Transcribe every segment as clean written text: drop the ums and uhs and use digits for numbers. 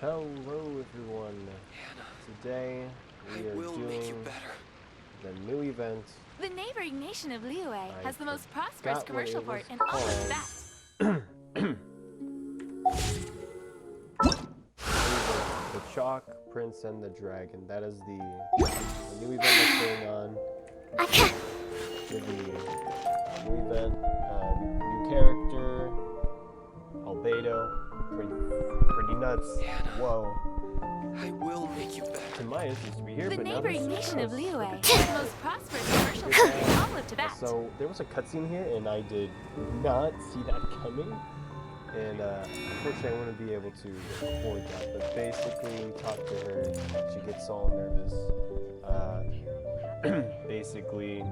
Hello everyone. Today we are doing the new event. The neighboring nation of Liyue has the most prosperous Forgot what commercial it port was in all of called. Tibet. The Chalk Prince and the Dragon. That is the new event that's going on. With the new event, new character, Albedo, pretty nuts. Whoa. I will make you better. Timaeus used to be here, The but now neighboring there's nation of us. Liyue has the most prosperous commercial port in all of Tibet. So there was a cutscene here, and I did not see that coming. And unfortunately, I wouldn't be able to avoid that. But basically, we talked to her. She gets all nervous. Basically,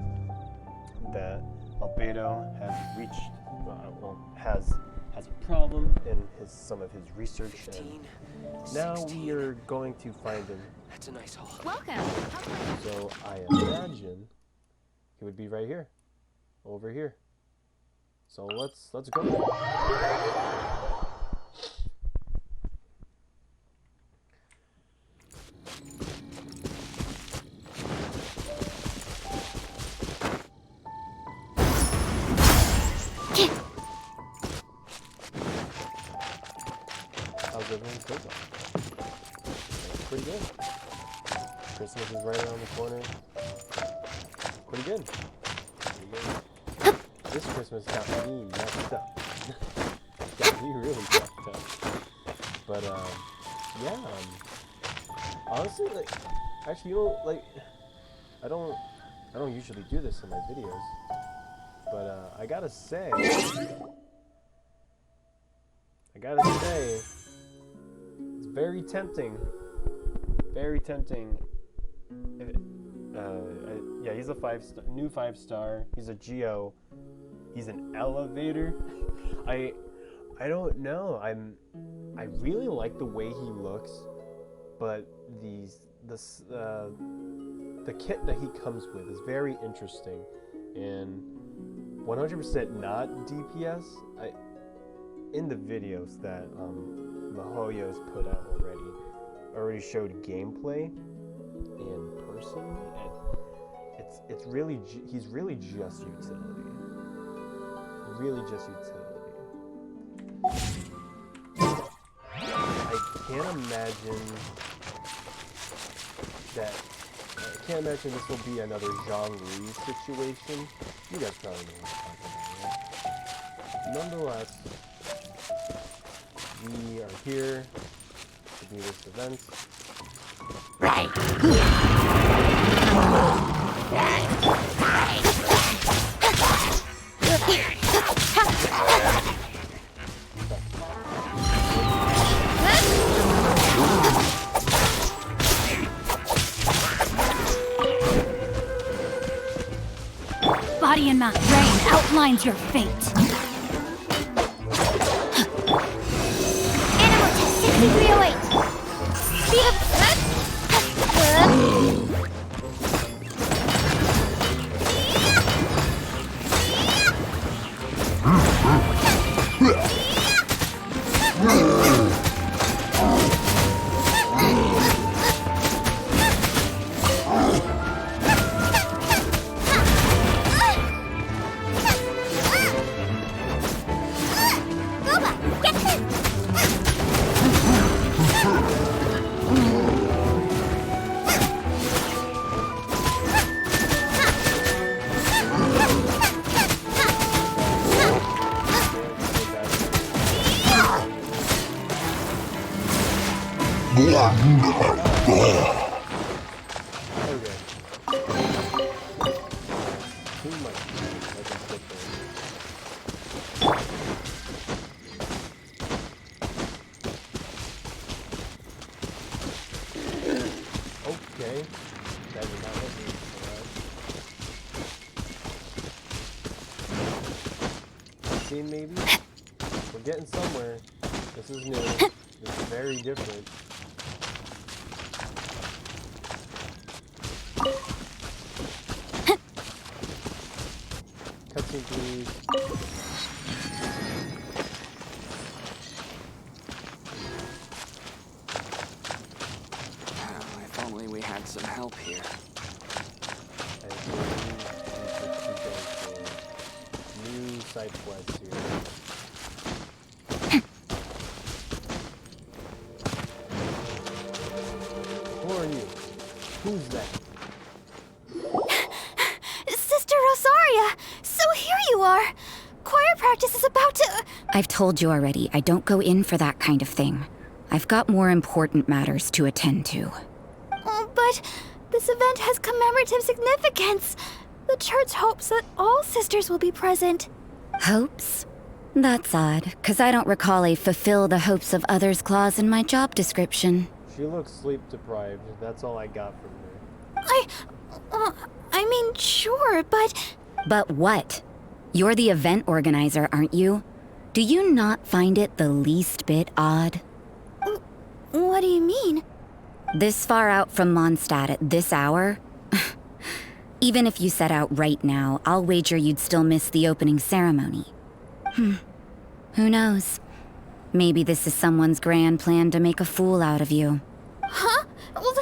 that Albedo has reached, has a problem in some of his research, 15, and now 16. we are going to find him. That's a nice haul. Welcome. So I imagine he would be right here, over here. So let's go. How's everyone so far? Pretty good. Christmas is right around the corner. Pretty good. This Christmas got me messed up. Got me really fucked up. But yeah. Honestly, like, actually, you know, like, I don't usually do this in my videos, but I gotta say, it's very tempting. Very tempting. Yeah, he's a new 5-star. He's a Geo. He's an elevator. I don't know. I really like the way he looks, but the kit that he comes with is very interesting and 100% not DPS. In the videos that Mahoyo's put out already showed gameplay in person. It's really he's really just utility. Really just utility. I can't imagine this will be another Zhongli situation. You guys probably know what I'm talking about, right? Nonetheless, we are here to do this event. Body and Mount Rain outlines your fate. Animal test 6308. Speed of Okay. That did not hit me. Alright. See, maybe? We're getting somewhere. This is new. This is very different. Cutscene, please. some help here. I believe we should keep going for new side quests here. Who are you? Who's that? Sister Rosaria! So here you are! Choir practice is about to... I've told you already, I don't go in for that kind of thing. I've got more important matters to attend to. Oh, but this event has commemorative significance. The church hopes that all sisters will be present. Hopes? That's odd, 'cause I don't recall a fulfill the hopes of others clause in my job description. She looks sleep deprived. That's all I got from her. I mean, sure, but... But what? You're the event organizer, aren't you? Do you not find it the least bit odd? What do you mean? This far out from Mondstadt at this hour? Even if you set out right now, I'll wager you'd still miss the opening ceremony. Who knows? Maybe this is someone's grand plan to make a fool out of you. Huh? Well,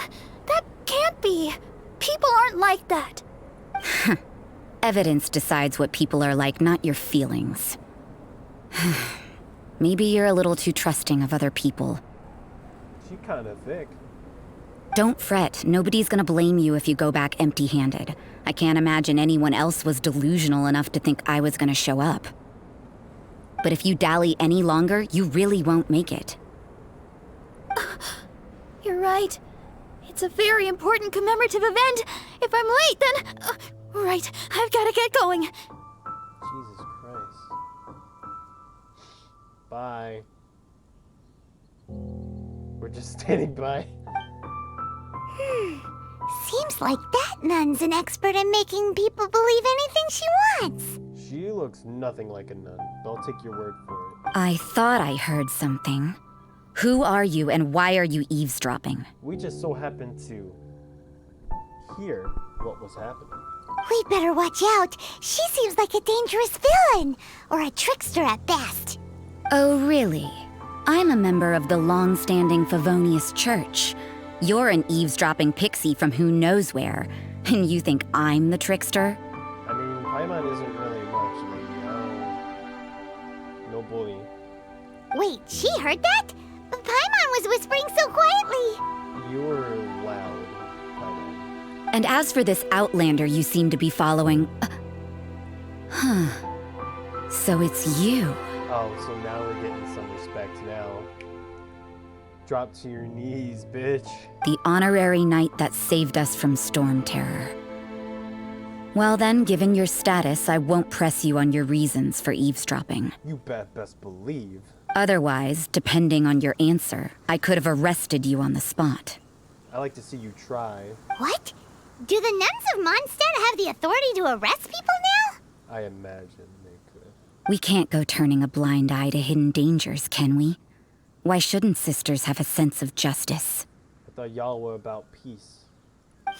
that can't be. People aren't like that. Evidence decides what people are like, not your feelings. Maybe you're a little too trusting of other people. She kinda thick. Don't fret, nobody's gonna blame you if you go back empty-handed. I can't imagine anyone else was delusional enough to think I was gonna show up. But if you dally any longer, you really won't make it. You're right. It's a very important commemorative event. If I'm late, then... right, I've gotta get going. Jesus Christ. Bye. We're just standing by. Seems like that nun's an expert in making people believe anything she wants. She looks nothing like a nun, but I'll take your word for it. I thought I heard something. Who are you and why are you eavesdropping? We just so happened to hear what was happening. We'd better watch out. She seems like a dangerous villain, or a trickster at best. Oh, really? I'm a member of the long-standing Favonius Church. You're an eavesdropping pixie from who knows where, and you think I'm the trickster? I mean, Paimon isn't really much, no bully. Wait, she heard that? Paimon was whispering so quietly. You were loud, Paimon. And as for this outlander you seem to be following... So it's you. Oh, so now we're getting some respect now. Drop to your knees, bitch. The honorary knight that saved us from storm terror. Well then, given your status, I won't press you on your reasons for eavesdropping. You best believe. Otherwise, depending on your answer, I could have arrested you on the spot. I like to see you try. What? Do the nuns of Mondstadt have the authority to arrest people now? I imagine they could. We can't go turning a blind eye to hidden dangers, can we? Why shouldn't sisters have a sense of justice? I thought y'all were about peace.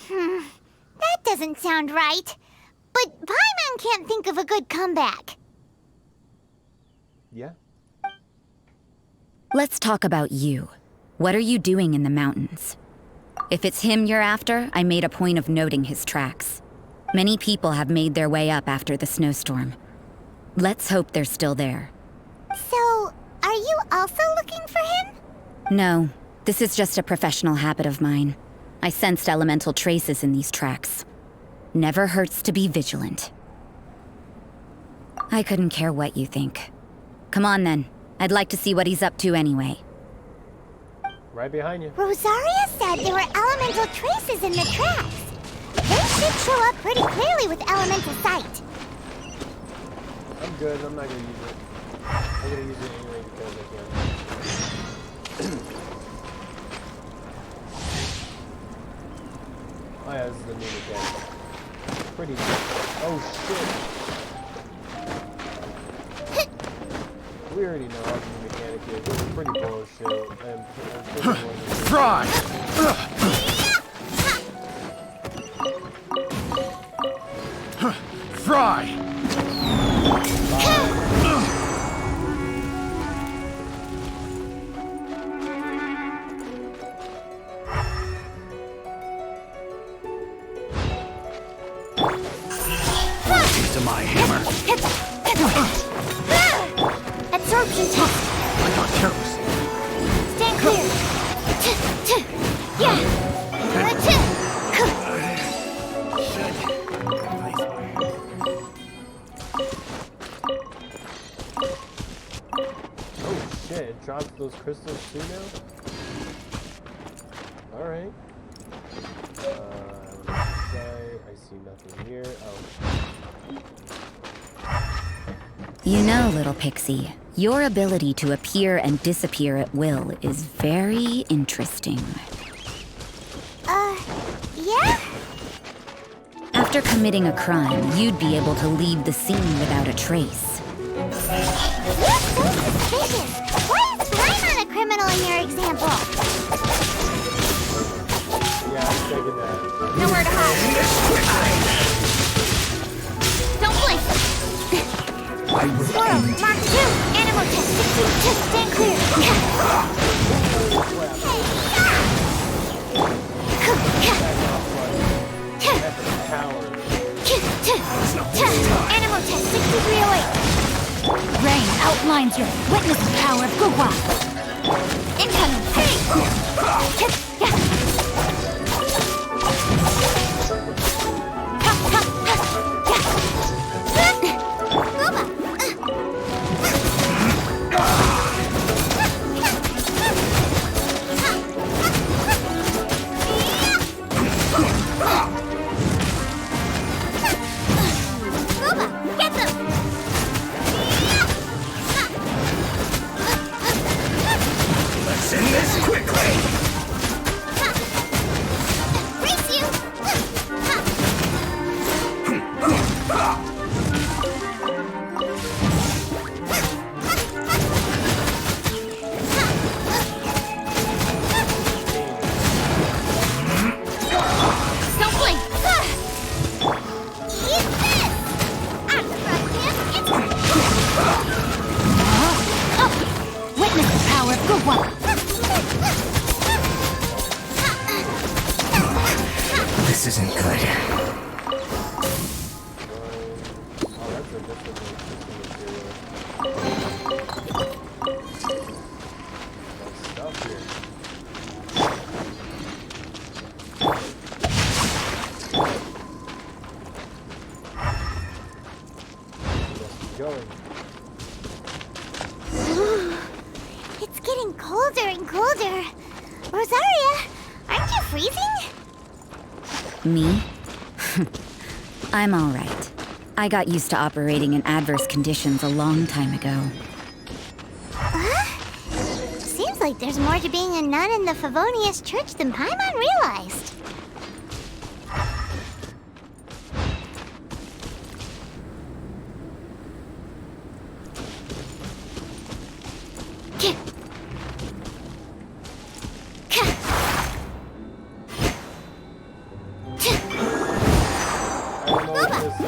That doesn't sound right. But Paimon can't think of a good comeback. Yeah? Let's talk about you. What are you doing in the mountains? If it's him you're after, I made a point of noting his tracks. Many people have made their way up after the snowstorm. Let's hope they're still there. So, are you also looking for him? No, this is just a professional habit of mine. I sensed elemental traces in these tracks. Never hurts to be vigilant. I couldn't care what you think. Come on then. I'd like to see what he's up to anyway. Right behind you. Rosaria said there were elemental traces in the tracks. They should show up pretty clearly with elemental sight. I'm good. I'm not gonna use it. I'm gonna use it anyway because I can. Oh yeah, this is the new mechanic. Pretty good. Oh shit. We already know how the new mechanic is. It's pretty bullshit. Fry! Fry! to my hammer. Absorption test. I got toast. Stand clear. Yeah. Oh shit, it drops those crystals too now? Alright. I see nothing here. Oh. You know, little pixie, your ability to appear and disappear at will is very interesting. Yeah? After committing a crime, you'd be able to leave the scene without a trace. You're so suspicious. Why is Slime not a criminal in your example? Yeah, I'm taking that. Nowhere to hide. Don't blink. Squirrel, Mark 2, Animal Test 16, stand clear. Animal Test 6308. Rain outlines your witness the power of Gugwa. Incoming. Send this quickly! Race you! Don't blink! Eat this! I'm the witness the power of Gugwa! This isn't good. Oh, that's a different stuff here. Let's keep going. It's getting colder and colder. Rosaria, aren't you freezing? Me? I'm all right. I got used to operating in adverse conditions a long time ago. Seems like there's more to being a nun in the Favonius Church than Paimon realized.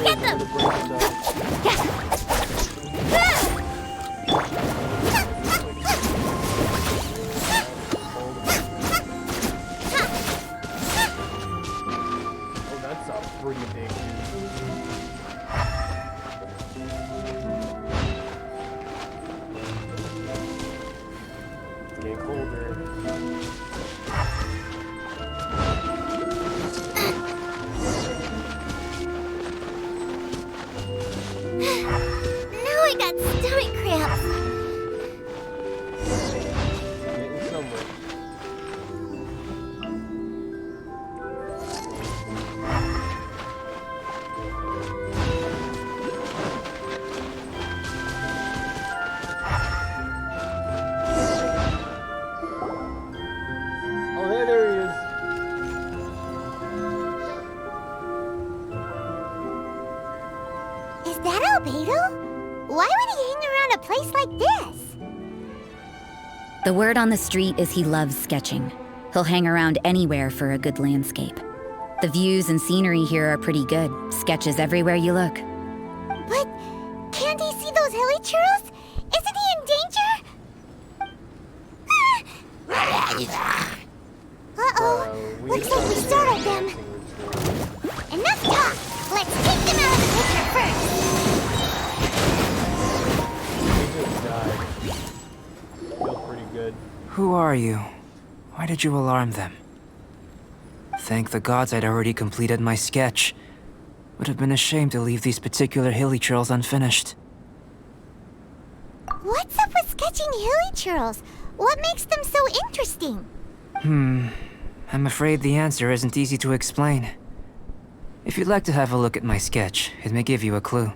Get them! Oh, that's a pretty big dude. Getting colder. Now I got stomach cramps. Getting somewhere. Oh, there he is. Is that Albedo? Why would he hang around a place like this? The word on the street is he loves sketching. He'll hang around anywhere for a good landscape. The views and scenery here are pretty good. Sketches everywhere you look. But can't he see those hilly churros? Isn't he in danger? Uh-oh. Looks like we startled them. Enough talk! Let's take them out of the picture first! died. Feels pretty good. Who are you? Why did you alarm them? Thank the gods I'd already completed my sketch. Would have been a shame to leave these particular hilly churls unfinished. What's up with sketching hilly churls? What makes them so interesting? I'm afraid the answer isn't easy to explain. If you'd like to have a look at my sketch, it may give you a clue.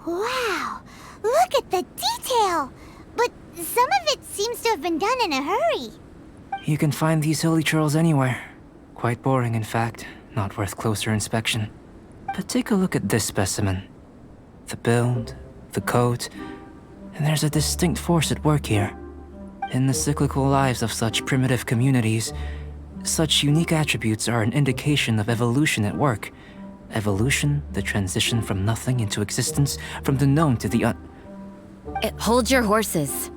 Wow! Look at the detail! But some of it seems to have been done in a hurry. You can find these hilly churls anywhere. Quite boring, in fact. Not worth closer inspection. But take a look at this specimen. The build, the coat, and there's a distinct force at work here. In the cyclical lives of such primitive communities, such unique attributes are an indication of evolution at work. Evolution, the transition from nothing into existence, from the known to the Hold your horses.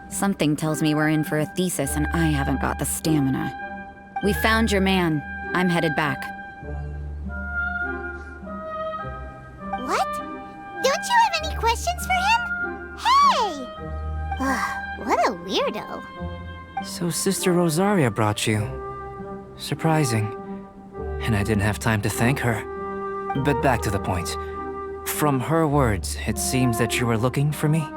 Something tells me we're in for a thesis and I haven't got the stamina. We found your man. I'm headed back. What? Don't you have any questions for him? Hey! What a weirdo. So Sister Rosaria brought you. Surprising. And I didn't have time to thank her. But back to the point. From her words, it seems that you were looking for me?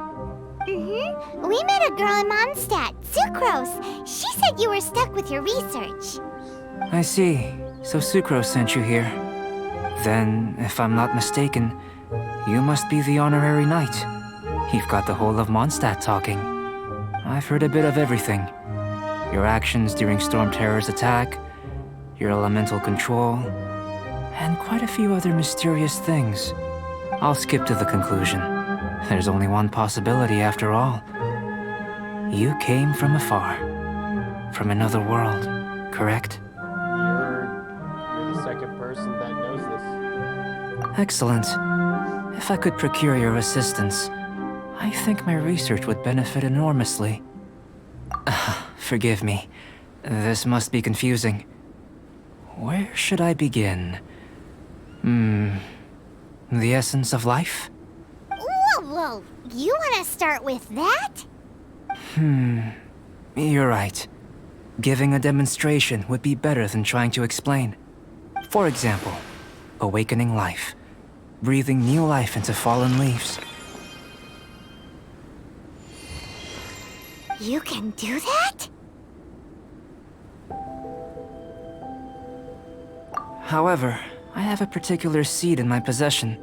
We met a girl in Mondstadt, Sucrose. She said you were stuck with your research. I see. So Sucrose sent you here. Then, if I'm not mistaken, you must be the honorary knight. You've got the whole of Mondstadt talking. I've heard a bit of everything. Your actions during Storm Terror's attack, your elemental control, and quite a few other mysterious things. I'll skip to the conclusion. There's only one possibility after all. You came from afar. From another world, correct? You're the second person that knows this. Excellent. If I could procure your assistance, I think my research would benefit enormously. Forgive me. This must be confusing. Where should I begin? The essence of life? Whoa. You want to start with that? You're right. Giving a demonstration would be better than trying to explain. For example, awakening life. Breathing new life into fallen leaves. You can do that? However, I have a particular seed in my possession.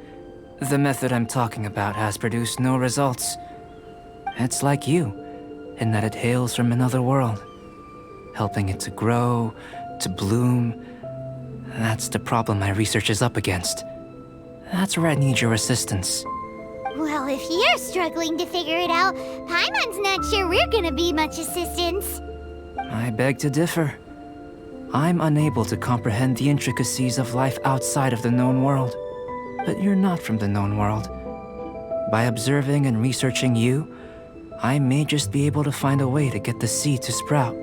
The method I'm talking about has produced no results. It's like you, in that it hails from another world. Helping it to grow, to bloom. That's the problem my research is up against. That's where I need your assistance. Well, if you're struggling to figure it out, Paimon's not sure we're gonna be much assistance. I beg to differ. I'm unable to comprehend the intricacies of life outside of the known world. But you're not from the known world. By observing and researching you, I may just be able to find a way to get the seed to sprout. This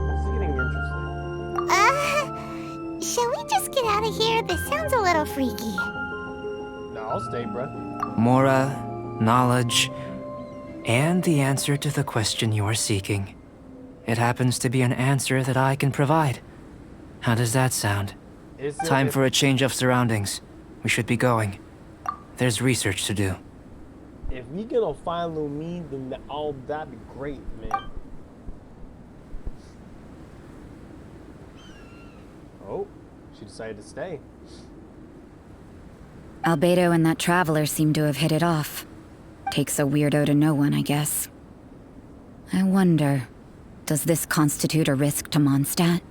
is getting interesting. Shall we just get out of here? This sounds a little freaky. No, I'll stay, bruh. Mora, knowledge, and the answer to the question you're seeking. It happens to be an answer that I can provide. How does that sound? Time for a change of surroundings. We should be going. There's research to do. If we gonna find Lumine, then that'd be great, man. Oh, she decided to stay. Albedo and that traveler seem to have hit it off. Takes a weirdo to know one, I guess. I wonder, does this constitute a risk to Mondstadt?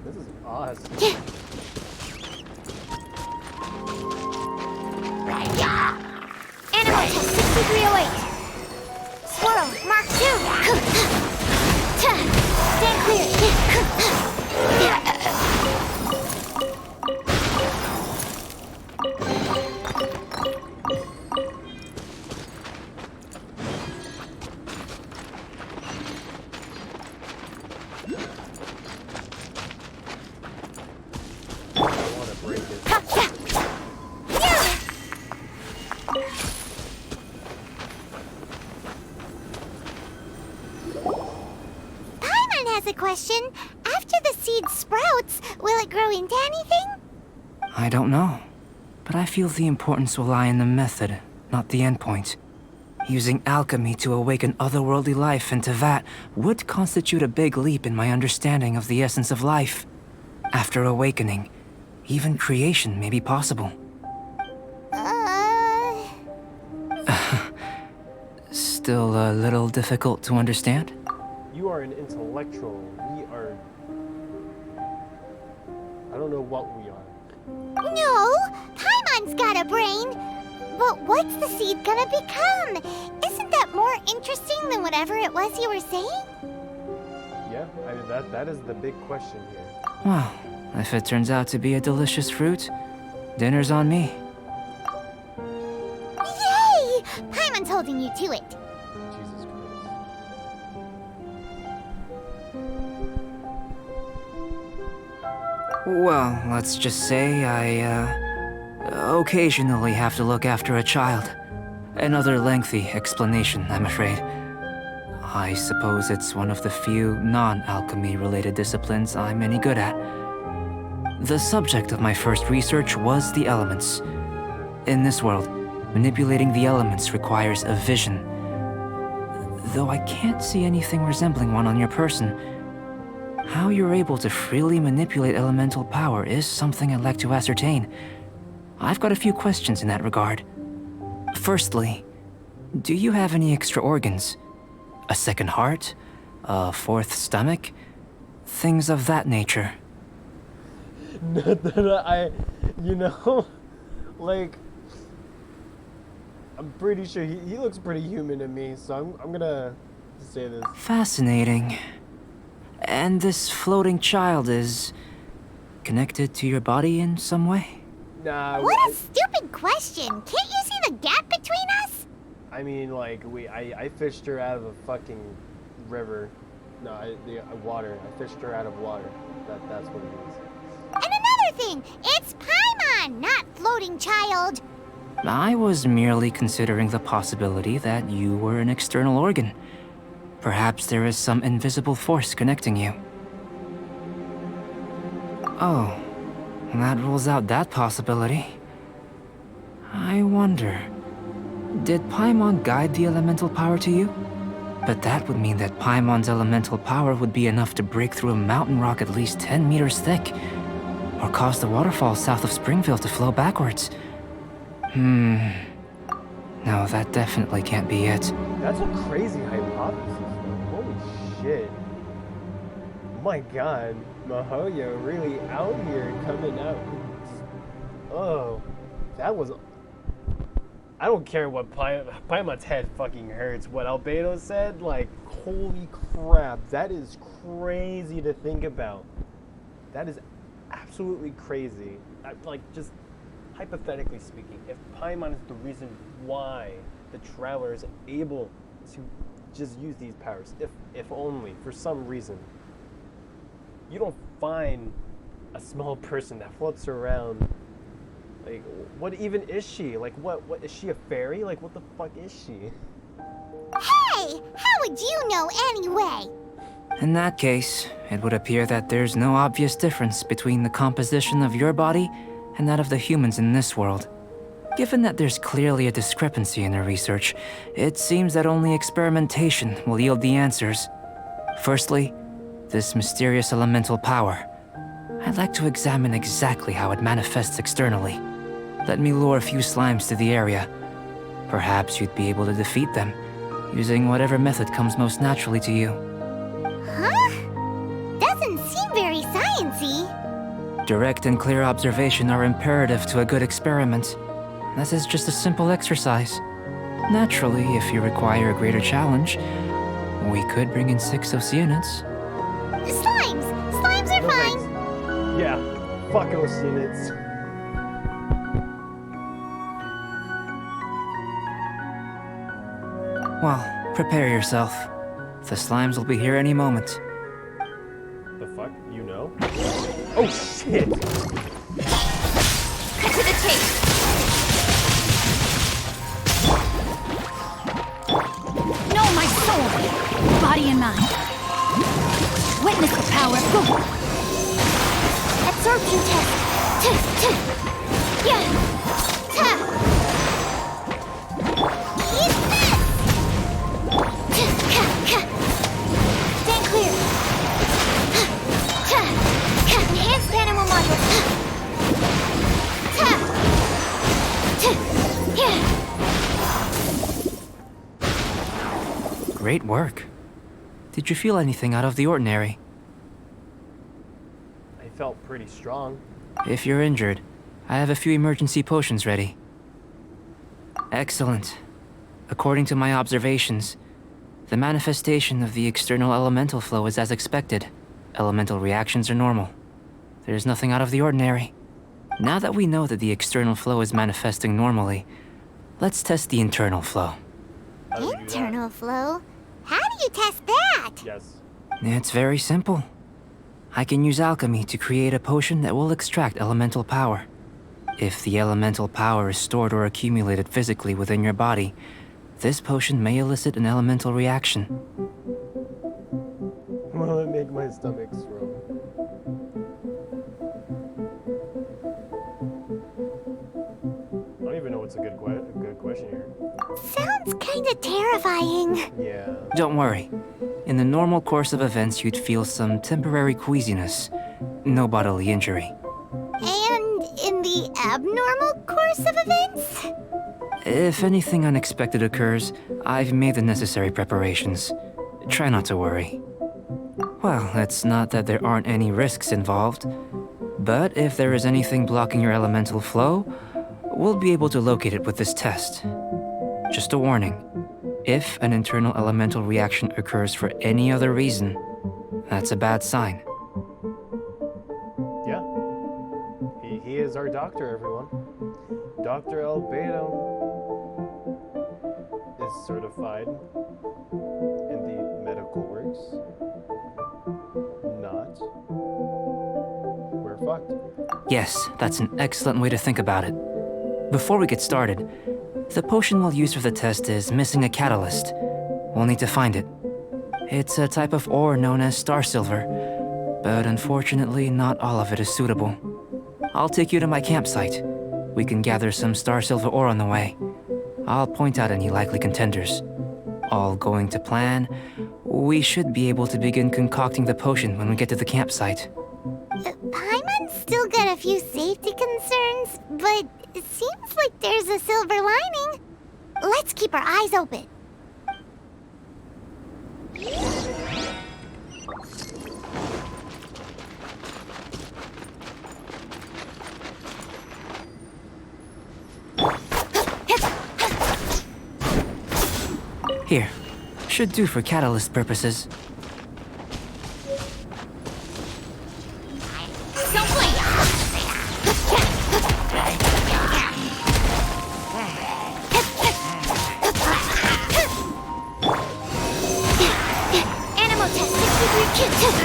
This is awesome. Animal test 6308. Swirl, Mark 2. Stand clear. I want to break it. Paimon has a question. After the seed sprouts, will it grow into anything? I don't know, but I feel the importance will lie in the method, not the endpoint. Using alchemy to awaken otherworldly life into that would constitute a big leap in my understanding of the essence of life. After awakening, even creation may be possible. Still a little difficult to understand? You are an intellectual. We are... I don't know what we are. No, Paimon's got a brain. But what's the seed gonna become? Isn't that more interesting than whatever it was you were saying? Yeah, I mean, that is the big question here. Well, if it turns out to be a delicious fruit, dinner's on me. Yay! Paimon's holding you to it. Jesus Christ. Well, let's just say I, occasionally have to look after a child. Another lengthy explanation, I'm afraid. I suppose it's one of the few non-alchemy related disciplines I'm any good at. The subject of my first research was the elements. In this world, manipulating the elements requires a vision. Though I can't see anything resembling one on your person, how you're able to freely manipulate elemental power is something I'd like to ascertain. I've got a few questions in that regard. Firstly, do you have any extra organs? A second heart? A fourth stomach? Things of that nature. Not that you know, like, I'm pretty sure he looks pretty human to me, so I'm gonna say this. Fascinating. And this floating child is connected to your body in some way? Nah. What a stupid question. Can't you see the gap between us? I mean, like, I fished her out of a fucking river. No, water. I fished her out of water. That's what it is. And another thing, it's Paimon, not floating child. I was merely considering the possibility that you were an external organ. Perhaps there is some invisible force connecting you. Oh, that rules out that possibility. I wonder, did Paimon guide the elemental power to you? But that would mean that Paimon's elemental power would be enough to break through a mountain rock at least 10 meters thick, or cause the waterfall south of Springville to flow backwards. No, that definitely can't be it. That's a crazy hypothesis, though. Holy shit. My god, Mihoyo really out here coming out. Oh, that was... I don't care what Paimon's head fucking hurts. What Albedo said, like, holy crap, that is crazy to think about. That is absolutely crazy. Like, just hypothetically speaking, if Paimon is the reason why the Traveler is able to just use these powers, if only for some reason, you don't find a small person that floats around. Like, what even is she? Like, what is she, a fairy? Like, what the fuck is she? Hey, how would you know anyway? In that case, it would appear that there's no obvious difference between the composition of your body and that of the humans in this world. Given that there's clearly a discrepancy in her research, it seems that only experimentation will yield the answers. Firstly, this mysterious elemental power. I'd like to examine exactly how it manifests externally. Let me lure a few slimes to the area. Perhaps you'd be able to defeat them, using whatever method comes most naturally to you. Huh? Doesn't seem very sciencey. see? Direct and clear observation are imperative to a good experiment. This is just a simple exercise. Naturally, if you require a greater challenge, we could bring in 6 Oceanids. Slimes! Slimes are No fine! thanks. Yeah, fuck Oceanids. Well, prepare yourself. The slimes will be here any moment. The fuck? You know? Oh shit! Cut to the chase. Know my soul, body and mind. Witness the power. Absorption test! Yeah! Eat this! Stand clear! Enhanced animal module! Great work. Did you feel anything out of the ordinary? I felt pretty strong. If you're injured, I have a few emergency potions ready. Excellent. According to my observations, the manifestation of the external elemental flow is as expected. Elemental reactions are normal. There's nothing out of the ordinary. Now that we know that the external flow is manifesting normally, let's test the internal flow. How do we do that? Internal flow? How do you test that? Yes. It's very simple. I can use alchemy to create a potion that will extract elemental power. If the elemental power is stored or accumulated physically within your body, this potion may elicit an elemental reaction. Will it make my stomach throw? I don't even know what's a good question here. Sounds kinda terrifying. Yeah. Don't worry. In the normal course of events, you'd feel some temporary queasiness. No bodily injury. And in the abnormal course of events? If anything unexpected occurs, I've made the necessary preparations. Try not to worry. Well, it's not that there aren't any risks involved, but if there is anything blocking your elemental flow, we'll be able to locate it with this test. Just a warning. If an internal elemental reaction occurs for any other reason, that's a bad sign. Yeah. He is our doctor, everyone. Dr. Albedo is certified in the medical works. Not. We're fucked. Yes, that's an excellent way to think about it. Before we get started, the potion we'll use for the test is missing a catalyst. We'll need to find it. It's a type of ore known as star silver, but unfortunately not all of it is suitable. I'll take you to my campsite. We can gather some star silver ore on the way. I'll point out any likely contenders. All going to plan, we should be able to begin concocting the potion when we get to the campsite. Paimon's still got a few safety concerns, but it seems like there's a silver lining. Let's keep our eyes open. Here, should do for catalyst purposes. Animal test 63 kit.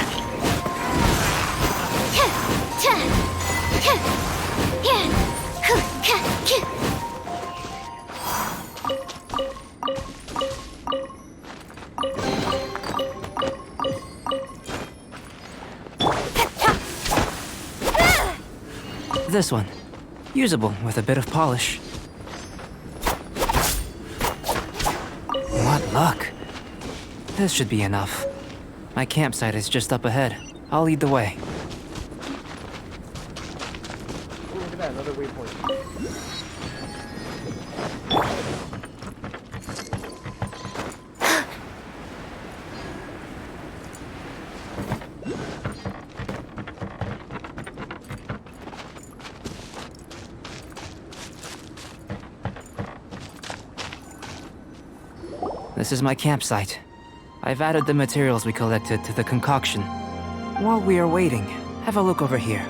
This one. Usable with a bit of polish. What luck. This should be enough. My campsite is just up ahead. I'll lead the way. Oh, look at that, another waypoint. This is my campsite. I've added the materials we collected to the concoction. While we are waiting, have a look over here.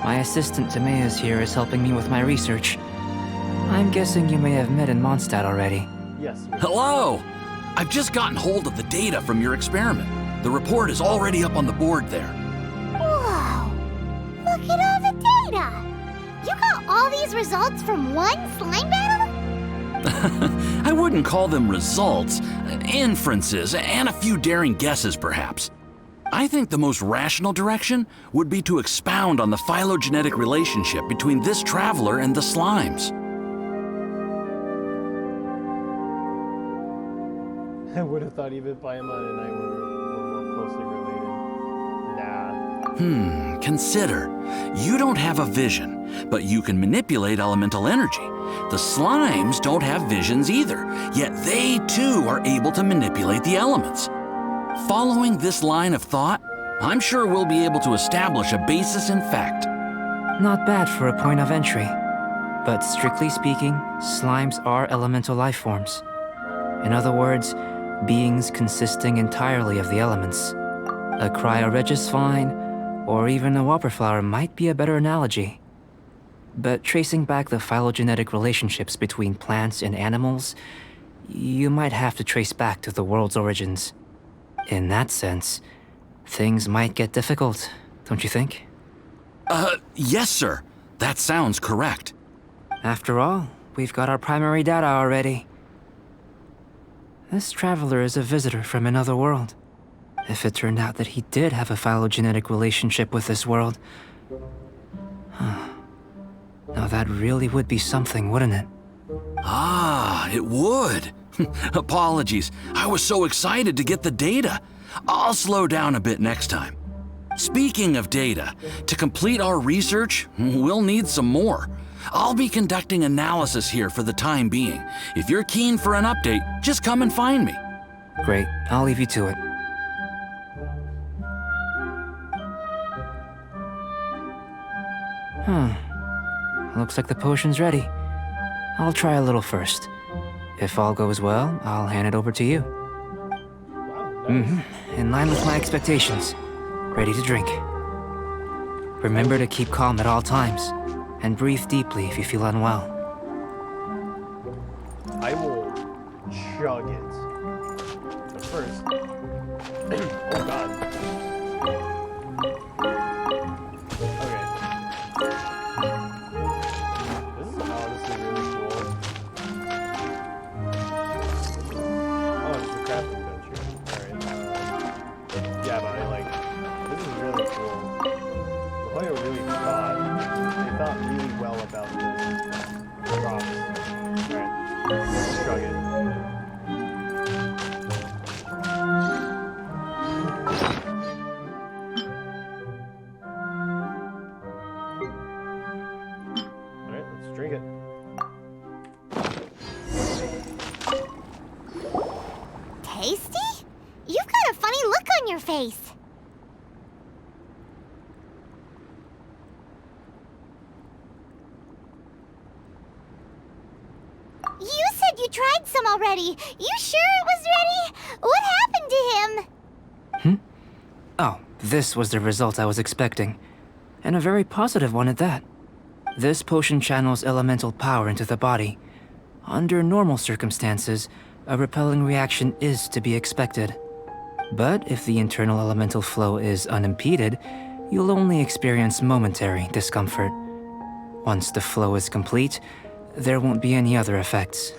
My assistant Timaeus here is helping me with my research. I'm guessing you may have met in Mondstadt already. Yes. Hello! I've just gotten hold of the data from your experiment. The report is already up on the board there. Whoa! Look at all the data! You got all these results from one slime battle? I wouldn't call them results, inferences, and a few daring guesses perhaps. I think the most rational direction would be to expound on the phylogenetic relationship between this traveler and the slimes. I would have thought even Paimon and I were more closely related. Nah. Consider. You don't have a vision, but you can manipulate elemental energy. The slimes don't have visions either, yet they too are able to manipulate the elements. Following this line of thought, I'm sure we'll be able to establish a basis in fact. Not bad for a point of entry. But strictly speaking, slimes are elemental life forms. In other words, beings consisting entirely of the elements. A cryoregis vine, or even a whopperflower might be a better analogy. But tracing back the phylogenetic relationships between plants and animals, you might have to trace back to the world's origins. In that sense, things might get difficult, don't you think? Yes, sir. That sounds correct. After all, we've got our primary data already. This traveler is a visitor from another world. If it turned out that he did have a phylogenetic relationship with this world... Now that really would be something, wouldn't it? Ah, it would. Apologies. I was so excited to get the data. I'll slow down a bit next time. Speaking of data, to complete our research, we'll need some more. I'll be conducting analysis here for the time being. If you're keen for an update, just come and find me. Great. I'll leave you to it. Looks like the potion's ready. I'll try a little first. If all goes well, I'll hand it over to you. Wow, nice. In line with my expectations. Ready to drink. Remember to keep calm at all times, and breathe deeply if you feel unwell. I will chug it. But first... oh god. Okay. This is honestly really cool. Oh, it's the craft adventure. Alright. Yeah, but I like... this is really cool. La Jolla really they thought really well about this. Props. Alright. Let's chug it. Alright, let's drink it. Tasty? You've got a funny look on your face. You said you tried some already. You sure it was ready? What happened to him? Oh, this was the result I was expecting. And a very positive one at that. This potion channels elemental power into the body. Under normal circumstances, a repelling reaction is to be expected. But if the internal elemental flow is unimpeded, you'll only experience momentary discomfort. Once the flow is complete, there won't be any other effects.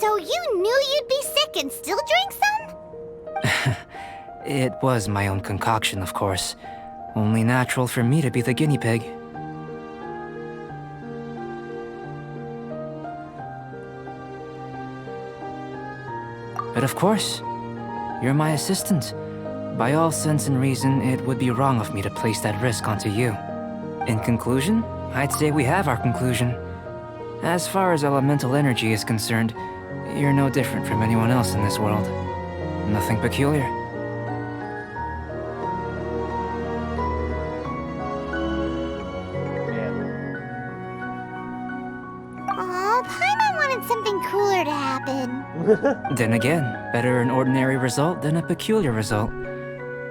So you knew you'd be sick and still drank some? It was my own concoction, of course. Only natural for me to be the guinea pig. But of course, you're my assistant. By all sense and reason, it would be wrong of me to place that risk onto you. In conclusion, I'd say we have our conclusion. As far as elemental energy is concerned, you're no different from anyone else in this world. Nothing peculiar. Aw, Paimon wanted something cooler to happen. Then again, better an ordinary result than a peculiar result.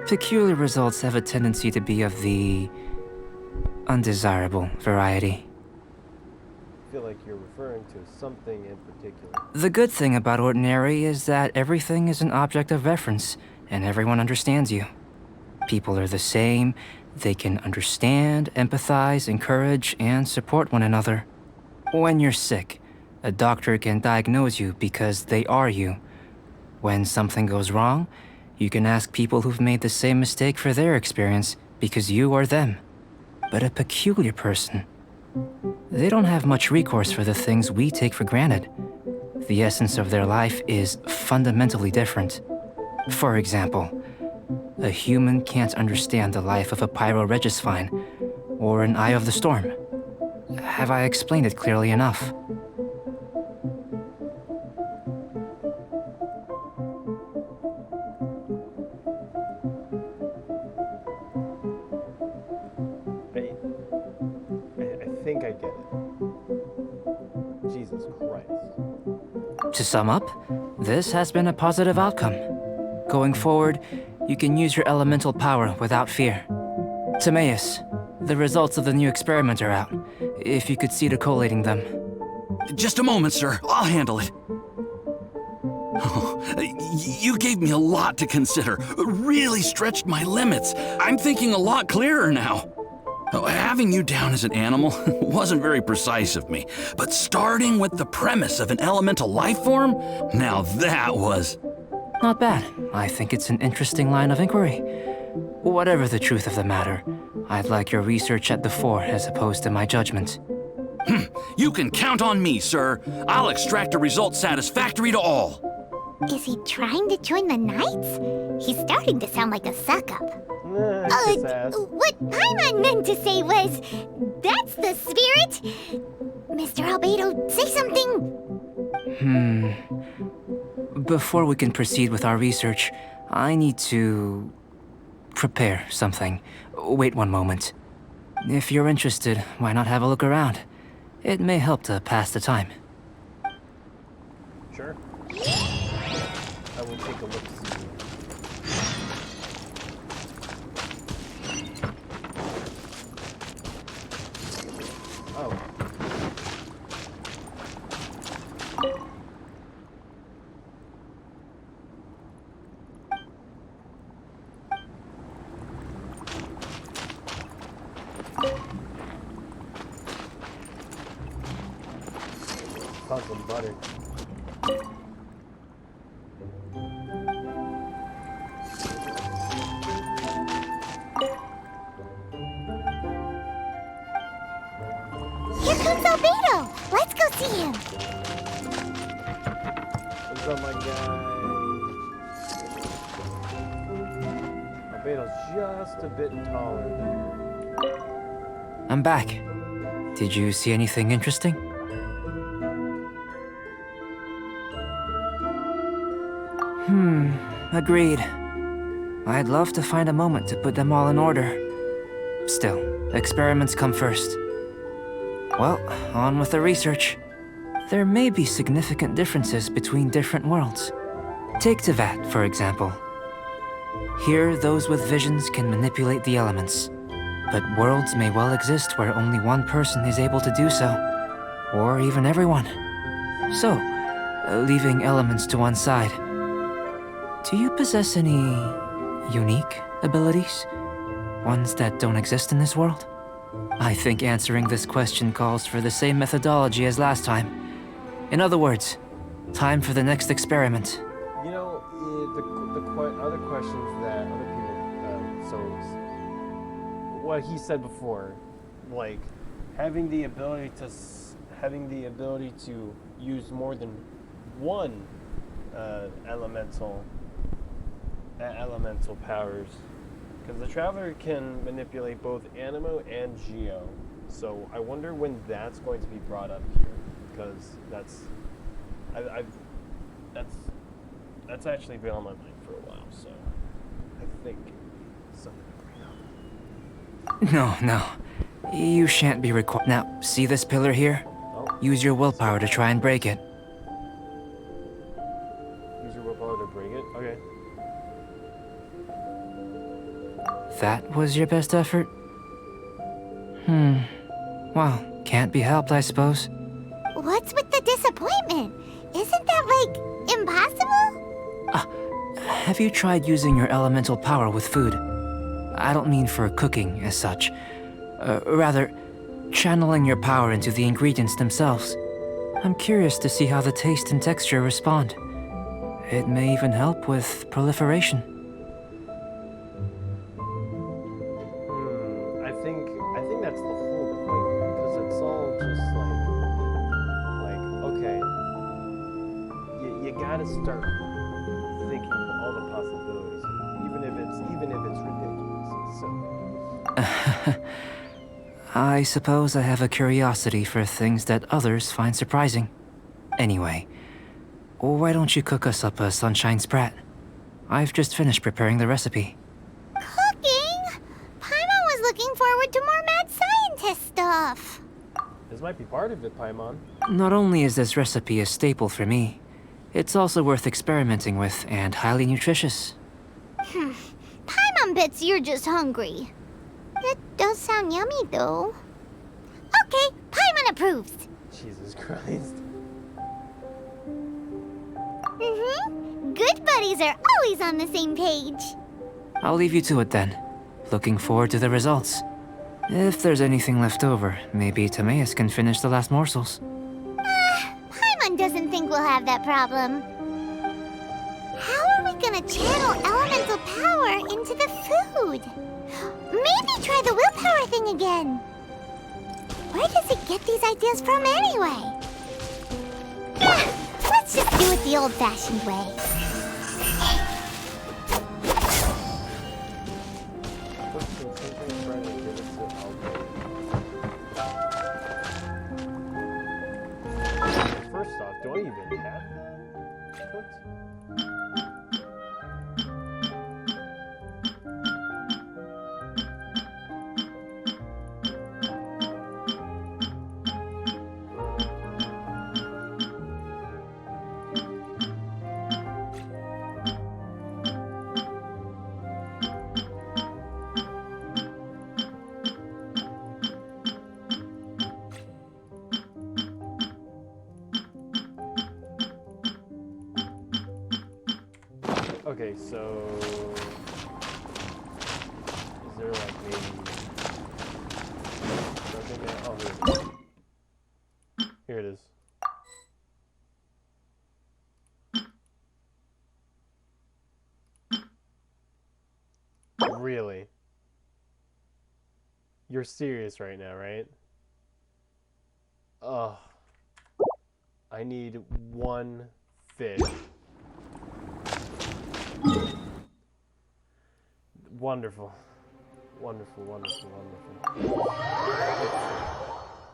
Peculiar results have a tendency to be of the undesirable variety. I feel like you're referring to something in particular. The good thing about ordinary is that everything is an object of reference, and everyone understands you. People are the same, they can understand, empathize, encourage, and support one another. When you're sick, a doctor can diagnose you because they are you. When something goes wrong, you can ask people who've made the same mistake for their experience because you are them. But a peculiar person, they don't have much recourse for the things we take for granted. The essence of their life is fundamentally different. For example, a human can't understand the life of a pyroregisvine or an eye of the storm. Have I explained it clearly enough? I think I get it. Jesus Christ. To sum up, this has been a positive outcome. Going forward, you can use your elemental power without fear. Timaeus, the results of the new experiment are out. If you could see to collating them. Just a moment, sir. I'll handle it. Oh, you gave me a lot to consider. Really stretched my limits. I'm thinking a lot clearer now. Oh, having you down as an animal wasn't very precise of me, but starting with the premise of an elemental life form, now that was... Not bad. I think it's an interesting line of inquiry. Whatever the truth of the matter, I'd like your research at the fore as opposed to my judgment. You can count on me, sir. I'll extract a result satisfactory to all. Is he trying to join the Knights? He's starting to sound like a suck-up. What Paimon meant to say was, that's the spirit! Mr. Albedo, say something! Before we can proceed with our research, I need to... prepare something. Wait one moment. If you're interested, why not have a look around? It may help to pass the time. Sure. I will take a look. Oh. Found some butter. Here comes Albedo! Let's go see him! What's up, my guy? Albedo's just a bit taller than I'm back. Did you see anything interesting? Agreed. I'd love to find a moment to put them all in order. Still, experiments come first. Well, on with the research. There may be significant differences between different worlds. Take Tevat, for example. Here, those with visions can manipulate the elements. But worlds may well exist where only one person is able to do so. Or even everyone. So, leaving elements to one side. Do you possess any unique abilities? Ones that don't exist in this world? I think answering this question calls for the same methodology as last time. In other words, time for the next experiment. You know, the other questions that other people, what he said before, like having the ability to use more than one elemental powers, because the Traveler can manipulate both Animo and Geo. So I wonder when that's going to be brought up here, because that's actually been on my mind for a while, so I think something to bring up. No. You shan't be required. Now, see this pillar here? Oh. Use your willpower to try and break it. Use your willpower to break it? Okay. That was your best effort? Well, can't be helped, I suppose. What's with the disappointment? Isn't that, like, impossible? Have you tried using your elemental power with food? I don't mean for cooking, as such. Rather, channeling your power into the ingredients themselves. I'm curious to see how the taste and texture respond. It may even help with proliferation. I think that's the whole point, because it's all just like okay, you gotta start thinking of all the possibilities, even if it's ridiculous. So. I suppose I have a curiosity for things that others find surprising. Anyway, why don't you cook us up a sunshine sprat? I've just finished preparing the recipe. Cooking? Paimon was looking forward to more mad scientist stuff. This might be part of it, Paimon. Not only is this recipe a staple for me, it's also worth experimenting with and highly nutritious. Paimon bets you're just hungry. It does sound yummy, though. Okay, Paimon approves. Jesus Christ. Good buddies are always on the same page. I'll leave you to it then. Looking forward to the results. If there's anything left over, maybe Timaeus can finish the last morsels. Paimon doesn't think we'll have that problem. How are we gonna channel elemental power into the food? Maybe try the willpower thing again. Where does it get these ideas from anyway? Let's just do it the old-fashioned way. First off, do I even have that cooked? Okay, so is there like maybe here it is. Really? You're serious right now, right? Ugh. I need one fish. Wonderful. Wonderful.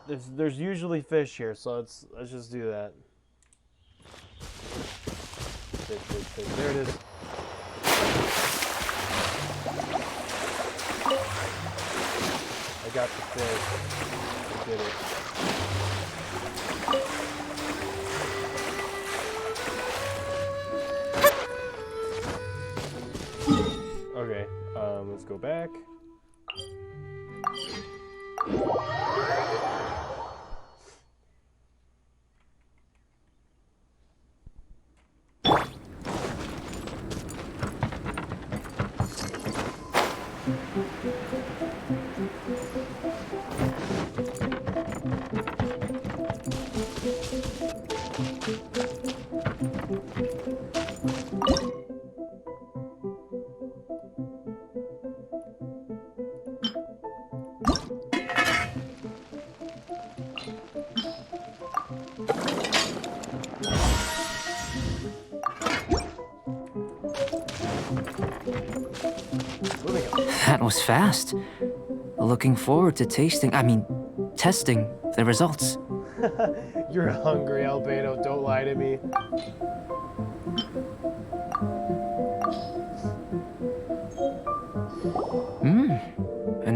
There's usually fish here, so let's just do that. Fish. There it is. I got the fish. I did it. Okay, let's go back. That was fast. Looking forward to testing the results. You're hungry, Albedo. Don't lie to me.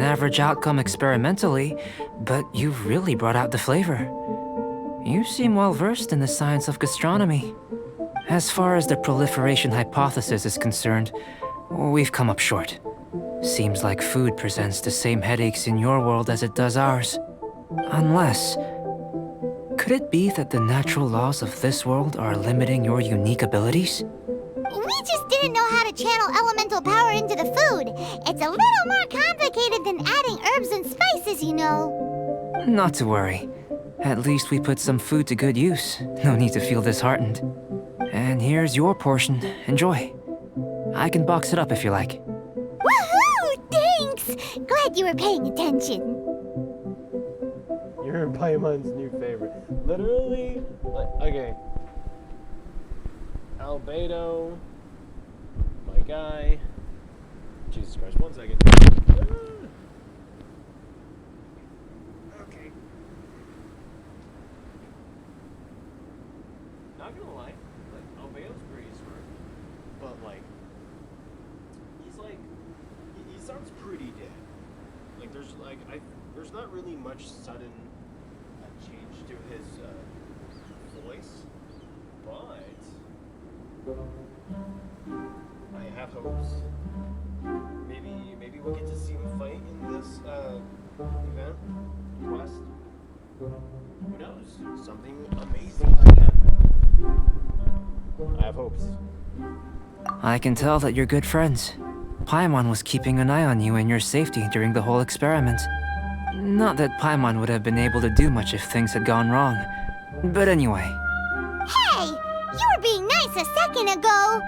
average outcome experimentally, but you've really brought out the flavor. You seem well versed in the science of gastronomy. As far as the proliferation hypothesis is concerned, we've come up short. Seems like food presents the same headaches in your world as it does ours. Unless... could it be that the natural laws of this world are limiting your unique abilities? We just didn't know how to channel elemental power into the food. It's a little more complicated than adding herbs and spices, you know. Not to worry. At least we put some food to good use. No need to feel disheartened. And here's your portion. Enjoy. I can box it up if you like. Woohoo! Thanks! Glad you were paying attention. You're Paimon's new favorite. Literally, like, okay. Albedo, my guy. Jesus Christ, 1 second. Okay. Not gonna lie, like, Albedo's pretty smart, but like, he's like, he sounds pretty dead. Like, there's not really much sudden change to his voice, but I have hopes. Maybe we'll get to see him fight in this event, quest. Who knows? Something amazing might happen. I have hopes. I can tell that you're good friends. Paimon was keeping an eye on you and your safety during the whole experiment. Not that Paimon would have been able to do much if things had gone wrong. But anyway. Hey! You were being nice a second ago!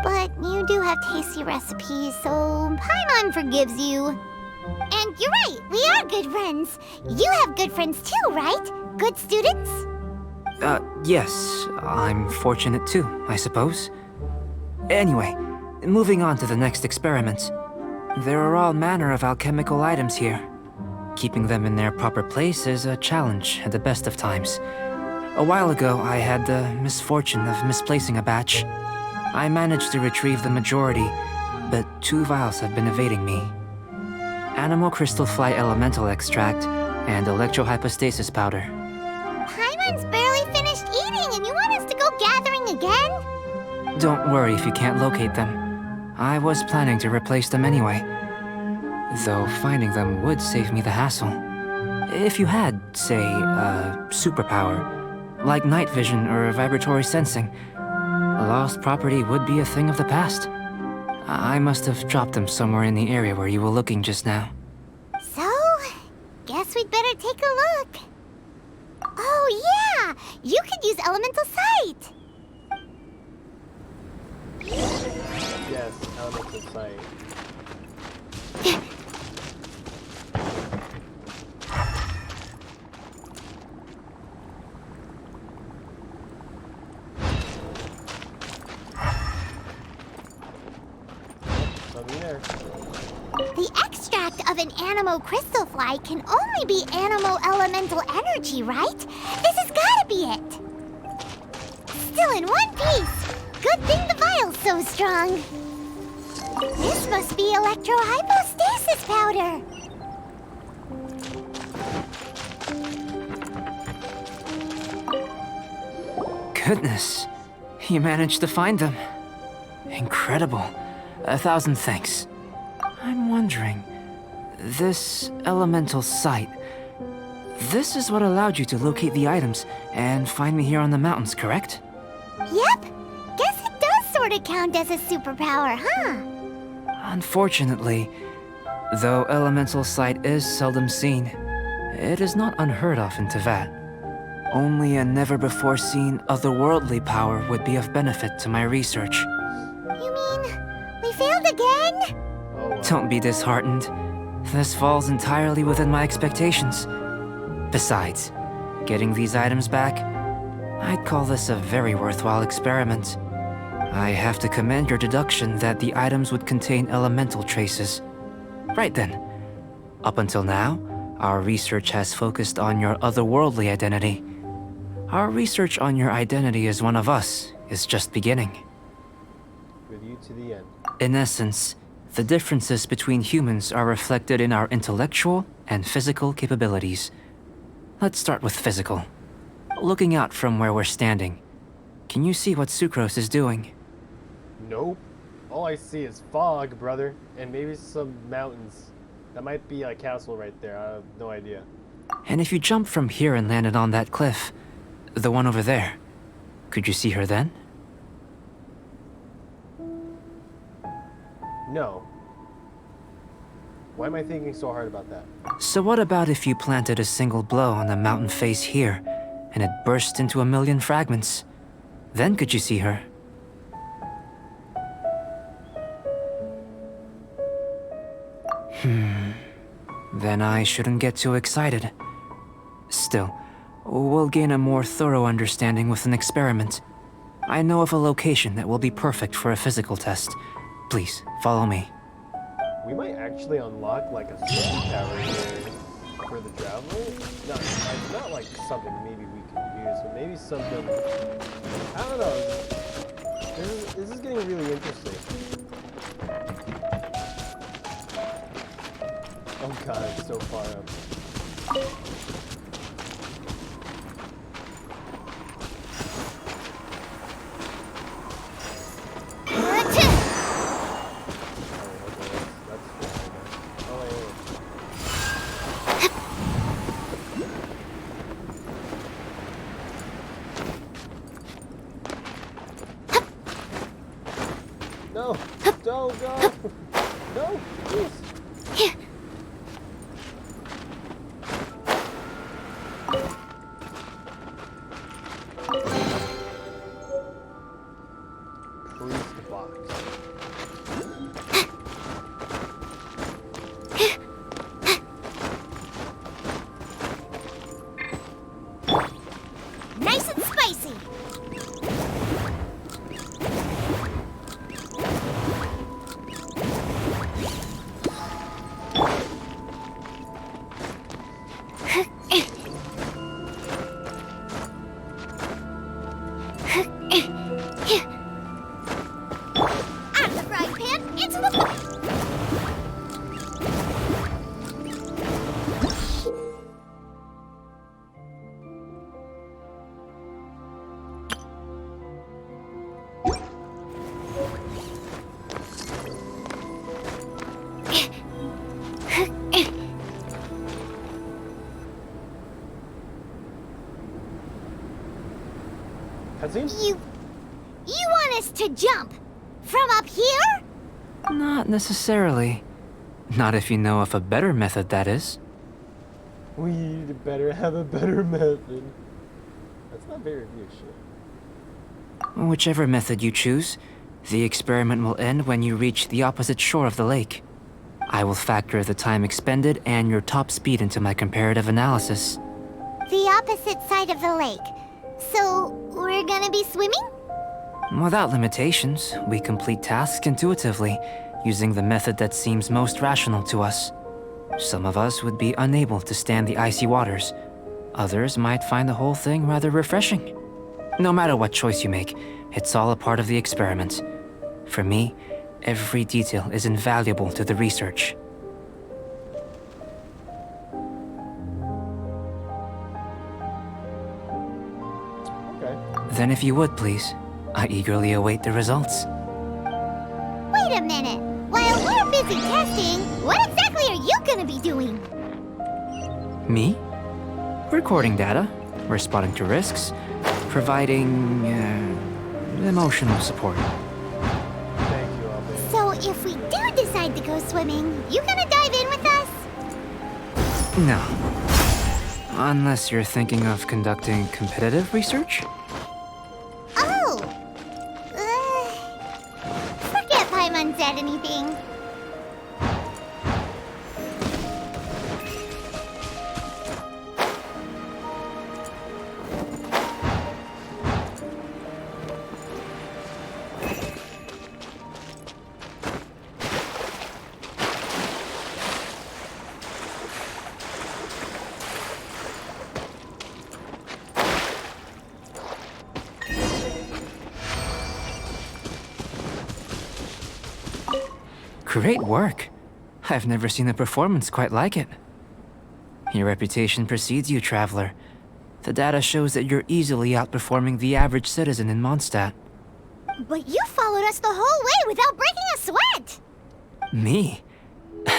But you do have tasty recipes, so Paimon forgives you. And you're right, we are good friends. You have good friends too, right? Good students? Yes. I'm fortunate too, I suppose. Anyway, moving on to the next experiment. There are all manner of alchemical items here. Keeping them in their proper place is a challenge at the best of times. A while ago, I had the misfortune of misplacing a batch. I managed to retrieve the majority, but 2 vials have been evading me. Animal crystal fly elemental extract and electrohypostasis powder. Paimon's barely finished eating and you want us to go gathering again? Don't worry if you can't locate them. I was planning to replace them anyway. Though finding them would save me the hassle. If you had, say, a superpower, like night vision or vibratory sensing, lost property would be a thing of the past. I must have dropped them somewhere in the area where you were looking just now. So, guess we'd better take a look. Oh yeah! You could use elemental sight! Yes, elemental sight. The extract of an animo crystal fly can only be animo elemental energy, right? This has gotta be it! Still in one piece! Good thing the vial's so strong! This must be electrohypostasis powder! Goodness, you managed to find them. Incredible. 1,000 thanks. I'm wondering, this elemental sight, this is what allowed you to locate the items and find me here on the mountains, correct? Yep. Guess it does sort of count as a superpower, huh? Unfortunately, though elemental sight is seldom seen, it is not unheard of in Teyvat. Only a never-before-seen otherworldly power would be of benefit to my research. You mean, we failed again? Don't be disheartened. This falls entirely within my expectations. Besides, getting these items back, I'd call this a very worthwhile experiment. I have to commend your deduction that the items would contain elemental traces. Right then. Up until now, our research has focused on your otherworldly identity. Our research on your identity as one of us is just beginning. With you to the end. In essence, The differences between humans are reflected in our intellectual and physical capabilities. Let's start with physical. Looking out from where we're standing, can you see what Sucrose is doing? Nope. All I see is fog, brother, and maybe some mountains. That might be a castle right there. I have no idea. And if you jumped from here and landed on that cliff, the one over there, could you see her then? No. Why am I thinking so hard about that? So what about if you planted a single blow on the mountain face here, and it burst into a million fragments? Then could you see her? Then I shouldn't get too excited. Still, we'll gain a more thorough understanding with an experiment. I know of a location that will be perfect for a physical test. Please, follow me. We might actually unlock like a superpower here for the traveler. Not like something maybe we can use, but maybe something. I don't know. This is getting really interesting. Oh god, it's so far up. No! Don't go! No! Please! Priest box. Nice and spicy. Out of the frying pan, into the Cutscene? You want us to jump from up here? Not necessarily. Not if you know of a better method, that is. We better have a better method. That's not very reassuring. Whichever method you choose, the experiment will end when you reach the opposite shore of the lake. I will factor the time expended and your top speed into my comparative analysis. The opposite side of the lake. So, we're gonna be swimming? Without limitations, we complete tasks intuitively, using the method that seems most rational to us. Some of us would be unable to stand the icy waters. Others might find the whole thing rather refreshing. No matter what choice you make, it's all a part of the experiment. For me, every detail is invaluable to the research. Okay. Then if you would, please, I eagerly await the results. Wait a minute. While we're busy testing, what exactly are you gonna be doing? Me? Recording data, responding to risks, providing emotional support. Thank you, Albert. So if we do decide to go swimming, you gonna dive in with us? No. Unless you're thinking of conducting competitive research? Oh! Forget Paimon said anything. Great work. I've never seen a performance quite like it. Your reputation precedes you, Traveler. The data shows that you're easily outperforming the average citizen in Mondstadt. But you followed us the whole way without breaking a sweat! Me?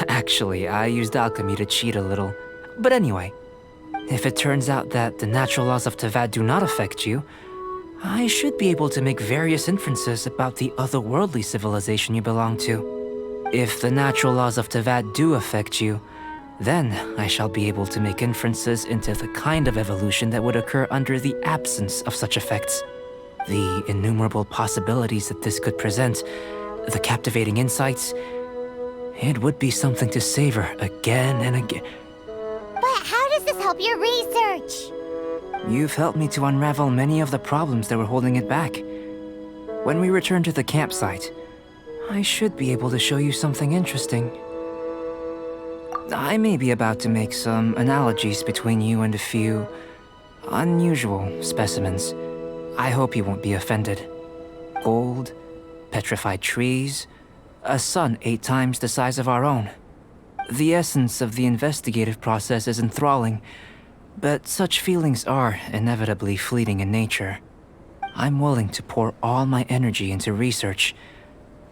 Actually, I used alchemy to cheat a little. But anyway, if it turns out that the natural laws of Tavad do not affect you, I should be able to make various inferences about the otherworldly civilization you belong to. If the natural laws of Tavad do affect you, then I shall be able to make inferences into the kind of evolution that would occur under the absence of such effects. The innumerable possibilities that this could present, the captivating insights, it would be something to savor again and again. But how does this help your research? You've helped me to unravel many of the problems that were holding it back. When we return to the campsite, I should be able to show you something interesting. I may be about to make some analogies between you and a few unusual specimens. I hope you won't be offended. Gold, petrified trees, a sun 8 times the size of our own. The essence of the investigative process is enthralling, but such feelings are inevitably fleeting in nature. I'm willing to pour all my energy into research,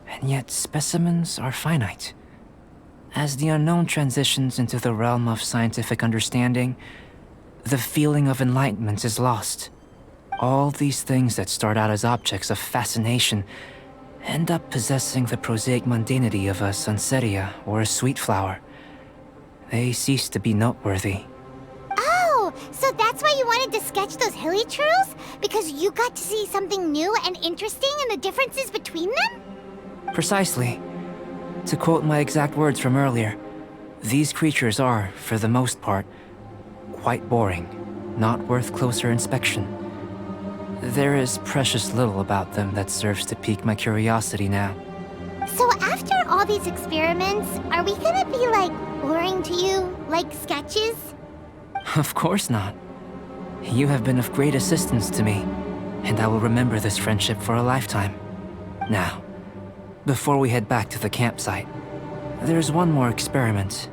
and yet specimens are finite. As the unknown transitions into the realm of scientific understanding, the feeling of enlightenment is lost. All these things that start out as objects of fascination end up possessing the prosaic mundanity of a sunsetia or a sweet flower. They cease to be noteworthy. Oh, so that's why you wanted to sketch those hilichurls? Because you got to see something new and interesting in the differences between them? Precisely. To quote my exact words from earlier, these creatures are, for the most part, quite boring, not worth closer inspection. There is precious little about them that serves to pique my curiosity now. So after all these experiments, are we gonna be, like, boring to you? Like sketches? Of course not. You have been of great assistance to me, and I will remember this friendship for a lifetime. Now, before we head back to the campsite, there's one more experiment.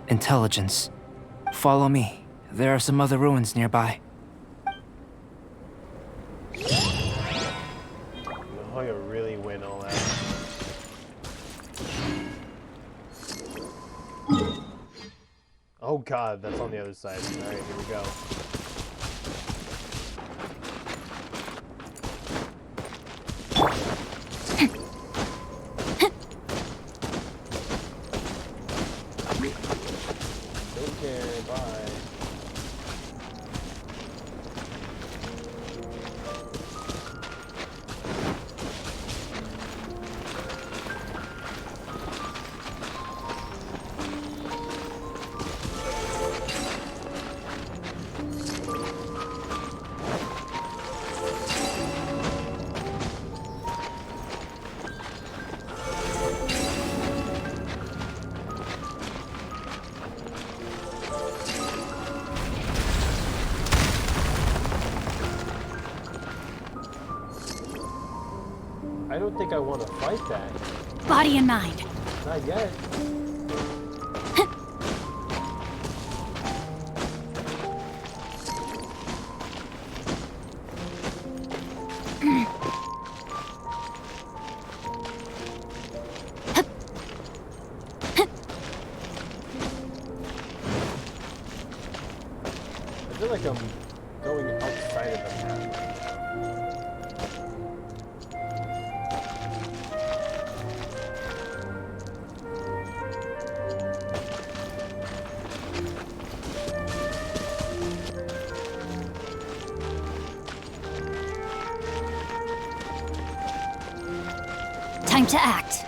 Intelligence. Follow me. There are some other ruins nearby. Hoyo really went all out. Oh god, that's on the other side. Alright, here we go. Take care, bye. I don't think I want to fight that. Body and mind. Not yet. I feel like I'm going outside of the map. Time to act.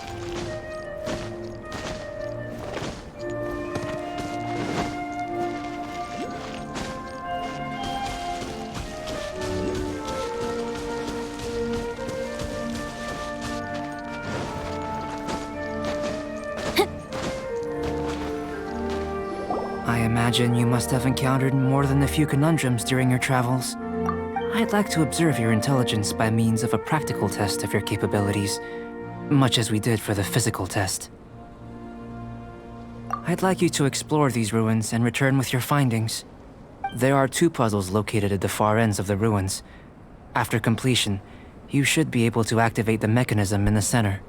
I imagine you must have encountered more than a few conundrums during your travels. I'd like to observe your intelligence by means of a practical test of your capabilities, much as we did for the physical test. I'd like you to explore these ruins and return with your findings. There are 2 puzzles located at the far ends of the ruins. After completion, you should be able to activate the mechanism in the center.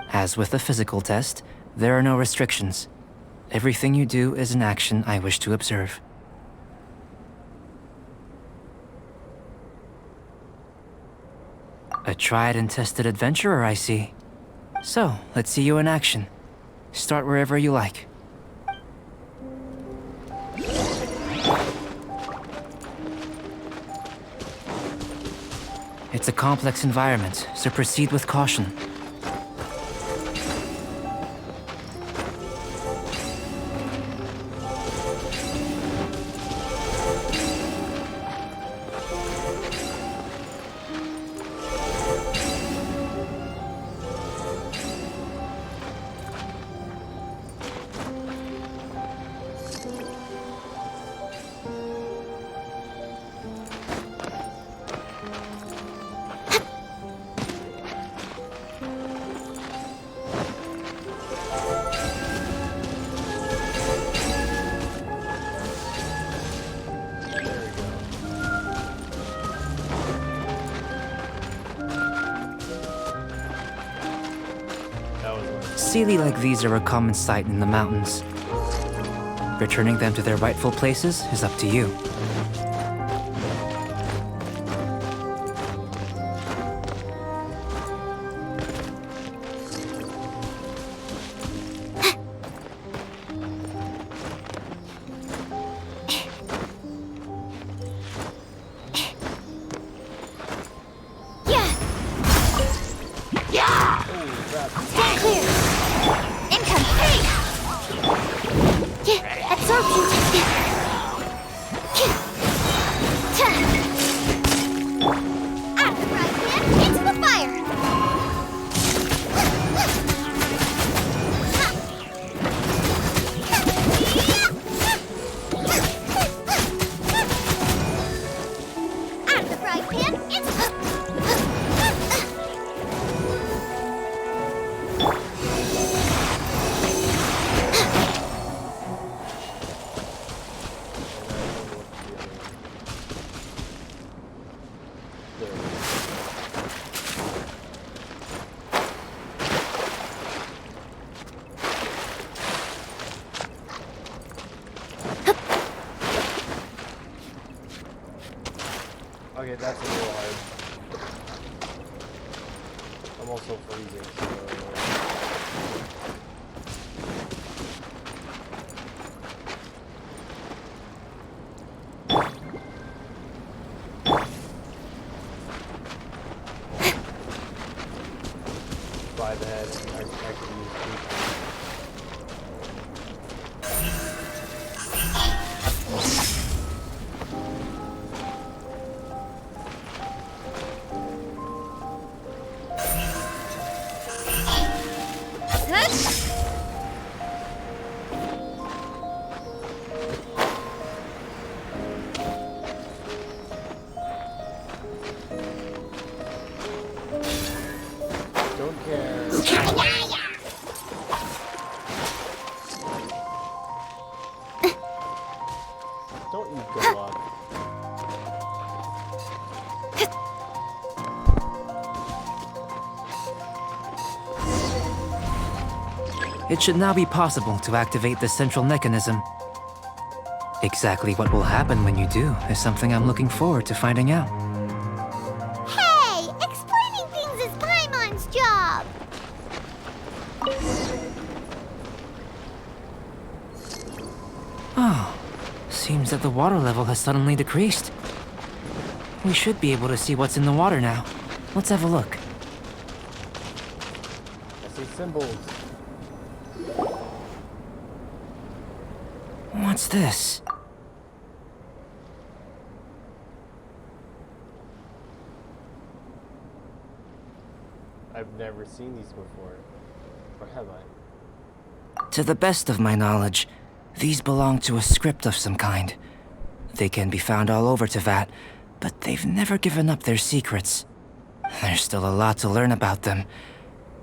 As with the physical test, there are no restrictions. Everything you do is an action I wish to observe. A tried and tested adventurer, I see. So, let's see you in action. Start wherever you like. It's a complex environment, so proceed with caution. Sealy like these are a common sight in the mountains. Returning them to their rightful places is up to you. Stand clear! Income! Absorption technique! Out of the frying pan, into the fire! Out of the frying pan, into the... Okay, that's a little hard. I'm also freezing, so... By the head, I could use Don't care. Don't you go up. It should now be possible to activate the central mechanism. Exactly what will happen when you do is something I'm looking forward to finding out. Hey! Explaining things is Paimon's job! Oh, seems that the water level has suddenly decreased. We should be able to see what's in the water now. Let's have a look. I see symbols. What's this? I've never seen these before. Or have I? To the best of my knowledge, these belong to a script of some kind. They can be found all over Teyvat, but they've never given up their secrets. There's still a lot to learn about them.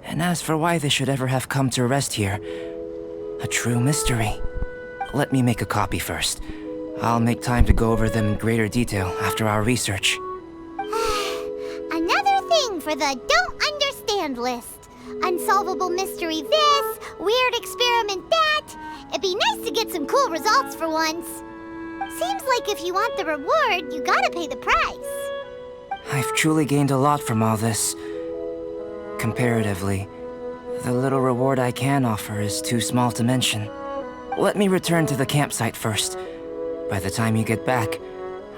And as for why they should ever have come to rest here, A true mystery. Let me make a copy first. I'll make time to go over them in greater detail after our research. Another thing for the don't understand list. Unsolvable mystery this, weird experiment that. It'd be nice to get some cool results for once. Seems like if you want the reward, you gotta pay the price. I've truly gained a lot from all this. Comparatively, the little reward I can offer is too small to mention. Let me return to the campsite first. By the time you get back,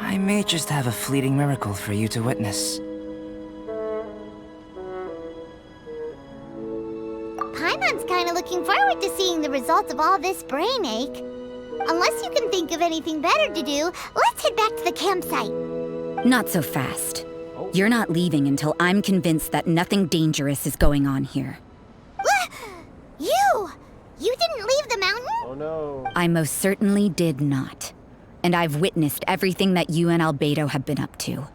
I may just have a fleeting miracle for you to witness. Paimon's kinda looking forward to seeing the results of all this brain ache. Unless you can think of anything better to do, let's head back to the campsite. Not so fast. You're not leaving until I'm convinced that nothing dangerous is going on here. You didn't leave the mountain? Oh no. I most certainly did not. And I've witnessed everything that you and Albedo have been up to.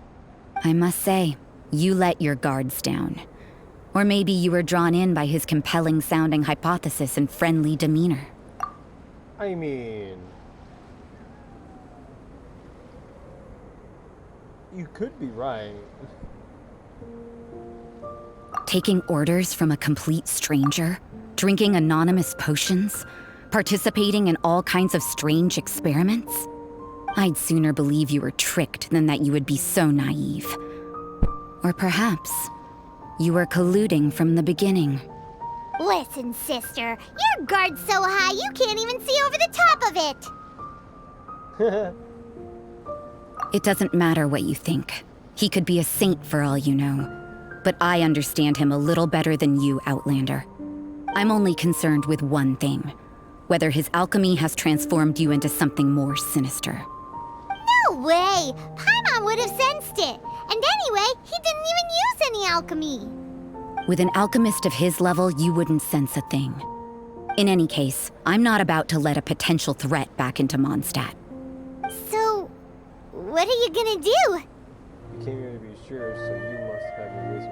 I must say, you let your guards down. Or maybe you were drawn in by his compelling-sounding hypothesis and friendly demeanor. I mean... you could be right. Taking orders from a complete stranger? Drinking anonymous potions? Participating in all kinds of strange experiments? I'd sooner believe you were tricked than that you would be so naive. Or perhaps, you were colluding from the beginning. Listen, sister, your guard's so high you can't even see over the top of it. It doesn't matter what you think. He could be a saint for all you know. But I understand him a little better than you, Outlander. I'm only concerned with one thing. Whether his alchemy has transformed you into something more sinister. No way! Paimon would have sensed it. And anyway, he didn't even use any alchemy. With an alchemist of his level, you wouldn't sense a thing. In any case, I'm not about to let a potential threat back into Mondstadt. So, what are you gonna do? You came here to be sure, so you must have your reason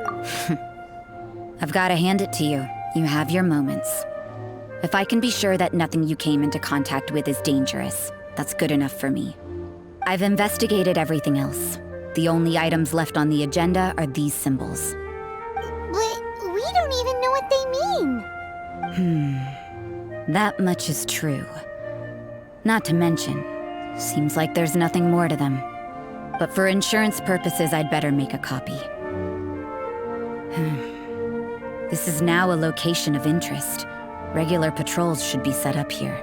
for sure. I've got to hand it to you. You have your moments. If I can be sure that nothing you came into contact with is dangerous, that's good enough for me. I've investigated everything else. The only items left on the agenda are these symbols. But we don't even know what they mean. That much is true. Not to mention, seems like there's nothing more to them. But for insurance purposes, I'd better make a copy. This is now a location of interest. Regular patrols should be set up here.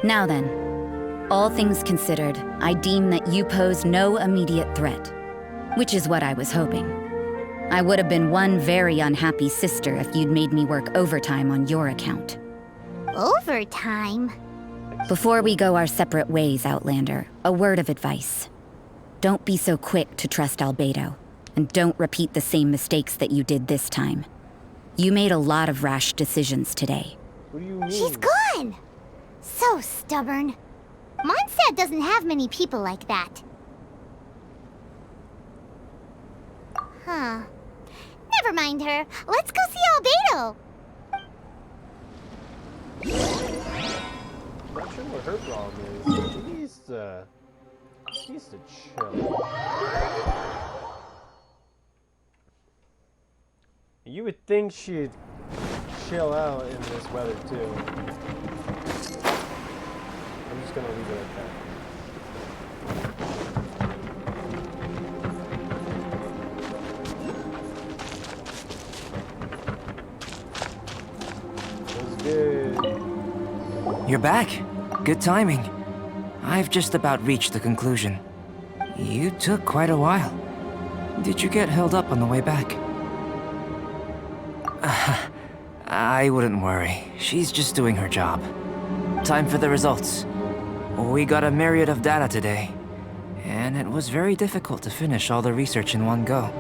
Now then, all things considered, I deem that you pose no immediate threat. Which is what I was hoping. I would have been one very unhappy sister if you'd made me work overtime on your account. Overtime? Before we go our separate ways, Outlander, a word of advice. Don't be so quick to trust Albedo, and don't repeat the same mistakes that you did this time. You made a lot of rash decisions today. What do you mean? She's gone! So stubborn. Mondstadt doesn't have many people like that. Huh. Never mind her. Let's go see Albedo. Not sure what her problem is. She needs to chill. You would think she'd chill out in this weather too. I'm just gonna leave it at that. That was good. You're back. Good timing. I've just about reached the conclusion. You took quite a while. Did you get held up on the way back? I wouldn't worry. She's just doing her job. Time for the results. We got a myriad of data today, and it was very difficult to finish all the research in one go.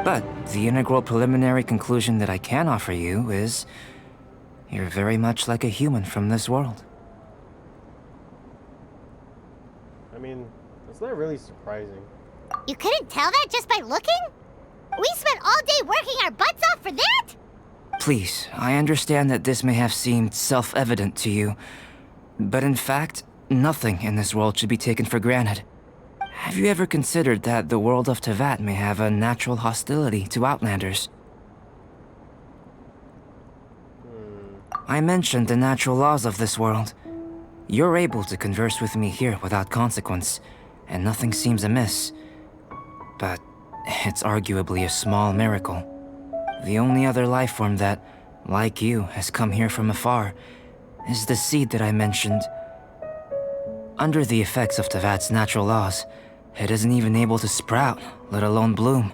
But the integral preliminary conclusion that I can offer you is you're very much like a human from this world. I mean, that's not really surprising. You couldn't tell that just by looking? We spent all day working our butts off for that? Please, I understand that this may have seemed self-evident to you, but in fact, nothing in this world should be taken for granted. Have you ever considered that the world of Teyvat may have a natural hostility to Outlanders? I mentioned the natural laws of this world. You're able to converse with me here without consequence, and nothing seems amiss. But it's arguably a small miracle. The only other life form that, like you, has come here from afar is the seed that I mentioned. Under the effects of Teyvat's natural laws, it isn't even able to sprout, let alone bloom.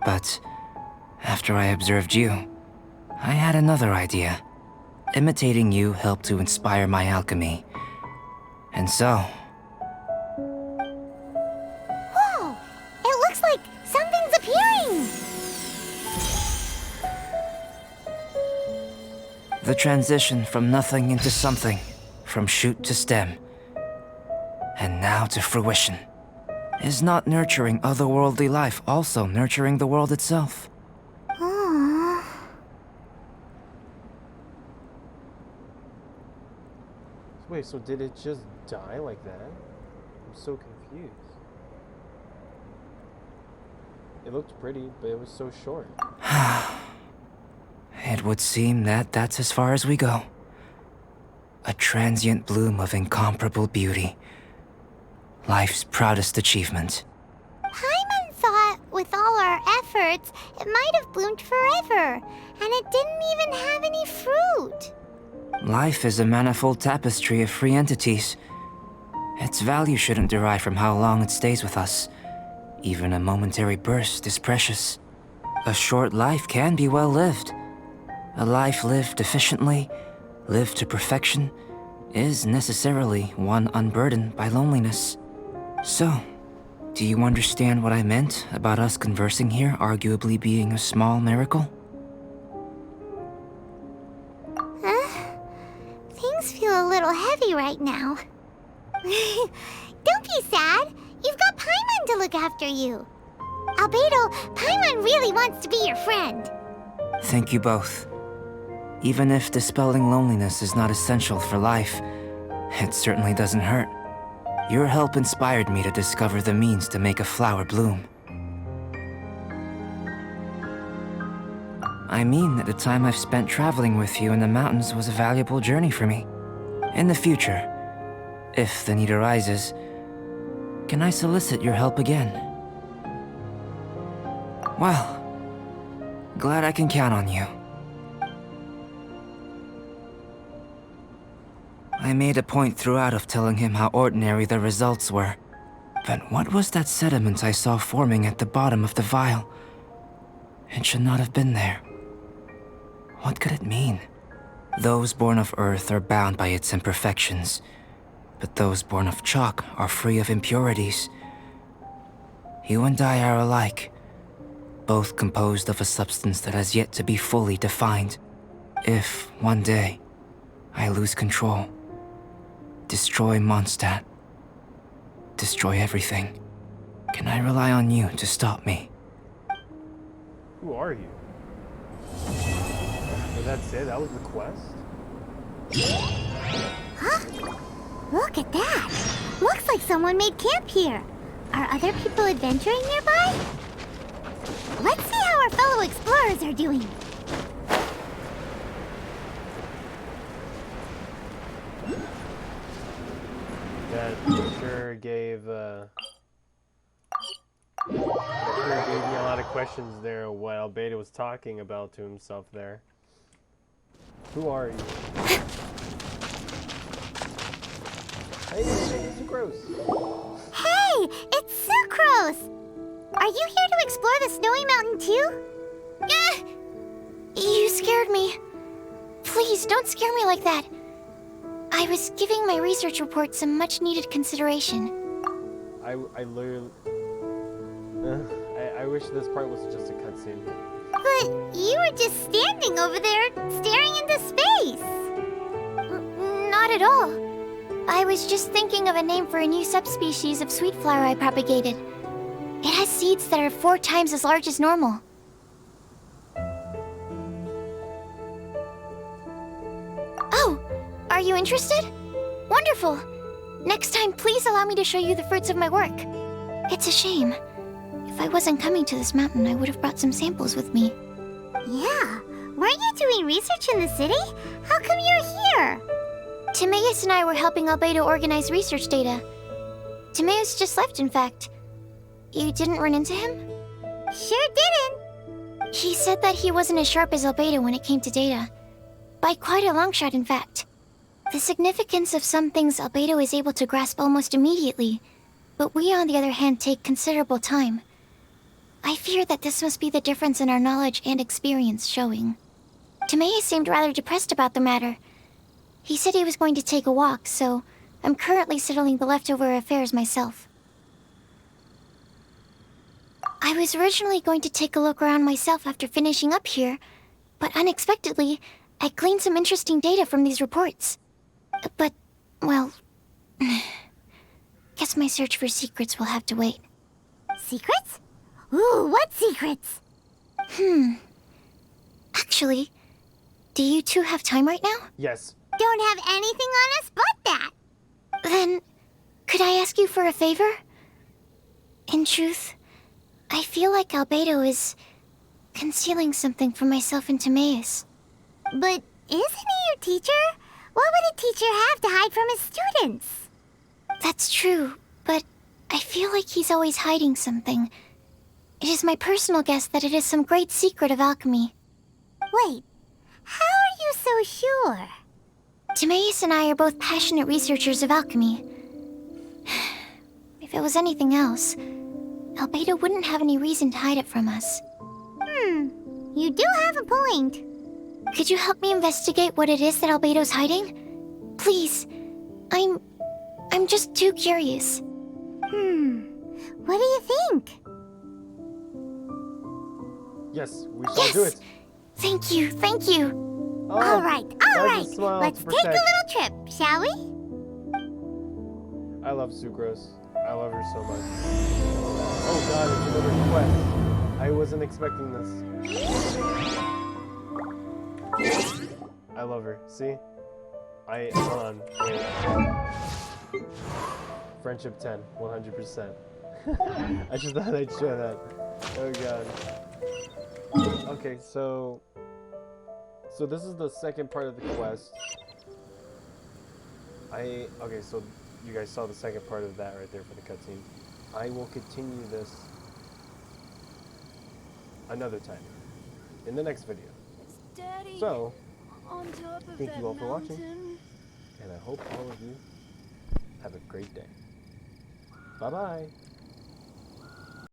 But after I observed you, I had another idea. Imitating you helped to inspire my alchemy. And so... Whoa! It looks like something's appearing! The transition from nothing into something, from shoot to stem, and now to fruition. Is not nurturing otherworldly life also nurturing the world itself? Aww. Wait, so did it just die like that? I'm so confused. It looked pretty, but it was so short. It would seem that that's as far as we go. A transient bloom of incomparable beauty. Life's proudest achievement. Paimon thought, with all our efforts, it might have bloomed forever, and it didn't even have any fruit. Life is a manifold tapestry of free entities. Its value shouldn't derive from how long it stays with us. Even a momentary burst is precious. A short life can be well lived. A life lived efficiently, lived to perfection, is necessarily one unburdened by loneliness. So, do you understand what I meant about us conversing here arguably being a small miracle? Things feel a little heavy right now. Don't be sad. You've got Paimon to look after you. Albedo, Paimon really wants to be your friend. Thank you both. Even if dispelling loneliness is not essential for life, it certainly doesn't hurt. Your help inspired me to discover the means to make a flower bloom. I mean that the time I've spent traveling with you in the mountains was a valuable journey for me. In the future, if the need arises, can I solicit your help again? Well, glad I can count on you. I made a point throughout of telling him how ordinary the results were. But what was that sediment I saw forming at the bottom of the vial? It should not have been there. What could it mean? Those born of Earth are bound by its imperfections, but those born of chalk are free of impurities. You and I are alike, both composed of a substance that has yet to be fully defined. If, one day, I lose control, destroy Mondstadt, destroy everything, can I rely on you to stop me? Who are you? And that's it? That was the quest? Huh? Look at that. Looks like someone made camp here. Are other people adventuring nearby? Let's see how our fellow explorers are doing. That sure gave me a lot of questions there while Beta was talking about to himself there. Who are you? Hey, Sucrose! Hey, it's Sucrose! Are you here to explore the snowy mountain too? You scared me. Please, don't scare me like that. I was giving my research report some much-needed consideration. I literally... I wish this part was just a cutscene. But you were just standing over there, staring into space. Not at all. I was just thinking of a name for a new subspecies of sweet flower I propagated. It has seeds that are 4 times as large as normal. you interested? Wonderful. Next time, please allow me to show you the fruits of my work. It's a shame. If I wasn't coming to this mountain, I would have brought some samples with me. Yeah. Weren't you doing research in the city? How come you're here? Timaeus and I were helping Albedo organize research data. Timaeus just left, in fact. You didn't run into him? Sure didn't. He said that he wasn't as sharp as Albedo when it came to data. By quite a long shot, in fact. The significance of some things Albedo is able to grasp almost immediately, but we, on the other hand, take considerable time. I fear that this must be the difference in our knowledge and experience showing. Timaeus seemed rather depressed about the matter. He said he was going to take a walk, so I'm currently settling the leftover affairs myself. I was originally going to take a look around myself after finishing up here, but unexpectedly, I gleaned some interesting data from these reports. But, well, guess my search for secrets will have to wait. Secrets? Ooh, what secrets? Actually, do you two have time right now? Yes. Don't have anything on us but that. Then, could I ask you for a favor? In truth, I feel like Albedo is concealing something from myself and Timaeus. But isn't he your teacher? What would a teacher have to hide from his students? That's true, but I feel like he's always hiding something. It is my personal guess that it is some great secret of alchemy. Wait, how are you so sure? Timaeus and I are both passionate researchers of alchemy. If it was anything else, Albedo wouldn't have any reason to hide it from us. You do have a point. Could you help me investigate what it is that Albedo's hiding? Please. I'm just too curious. What do you think? Yes, we shall do it. Thank you, thank you. Oh, all right. that's a smile Let's to take a protect. little trip, shall we? I love Sucrose. I love her so much. Oh god, it's another quest. I wasn't expecting this. I love her. See? Hold on. Wait. Friendship 10, 100%. I just thought I'd share that. Oh god. Okay, so this is the second part of the quest. Okay, so you guys saw the second part of that right there for the cutscene. I will continue this another time in the next video. So, thank you all for watching, and I hope all of you have a great day. Bye-bye.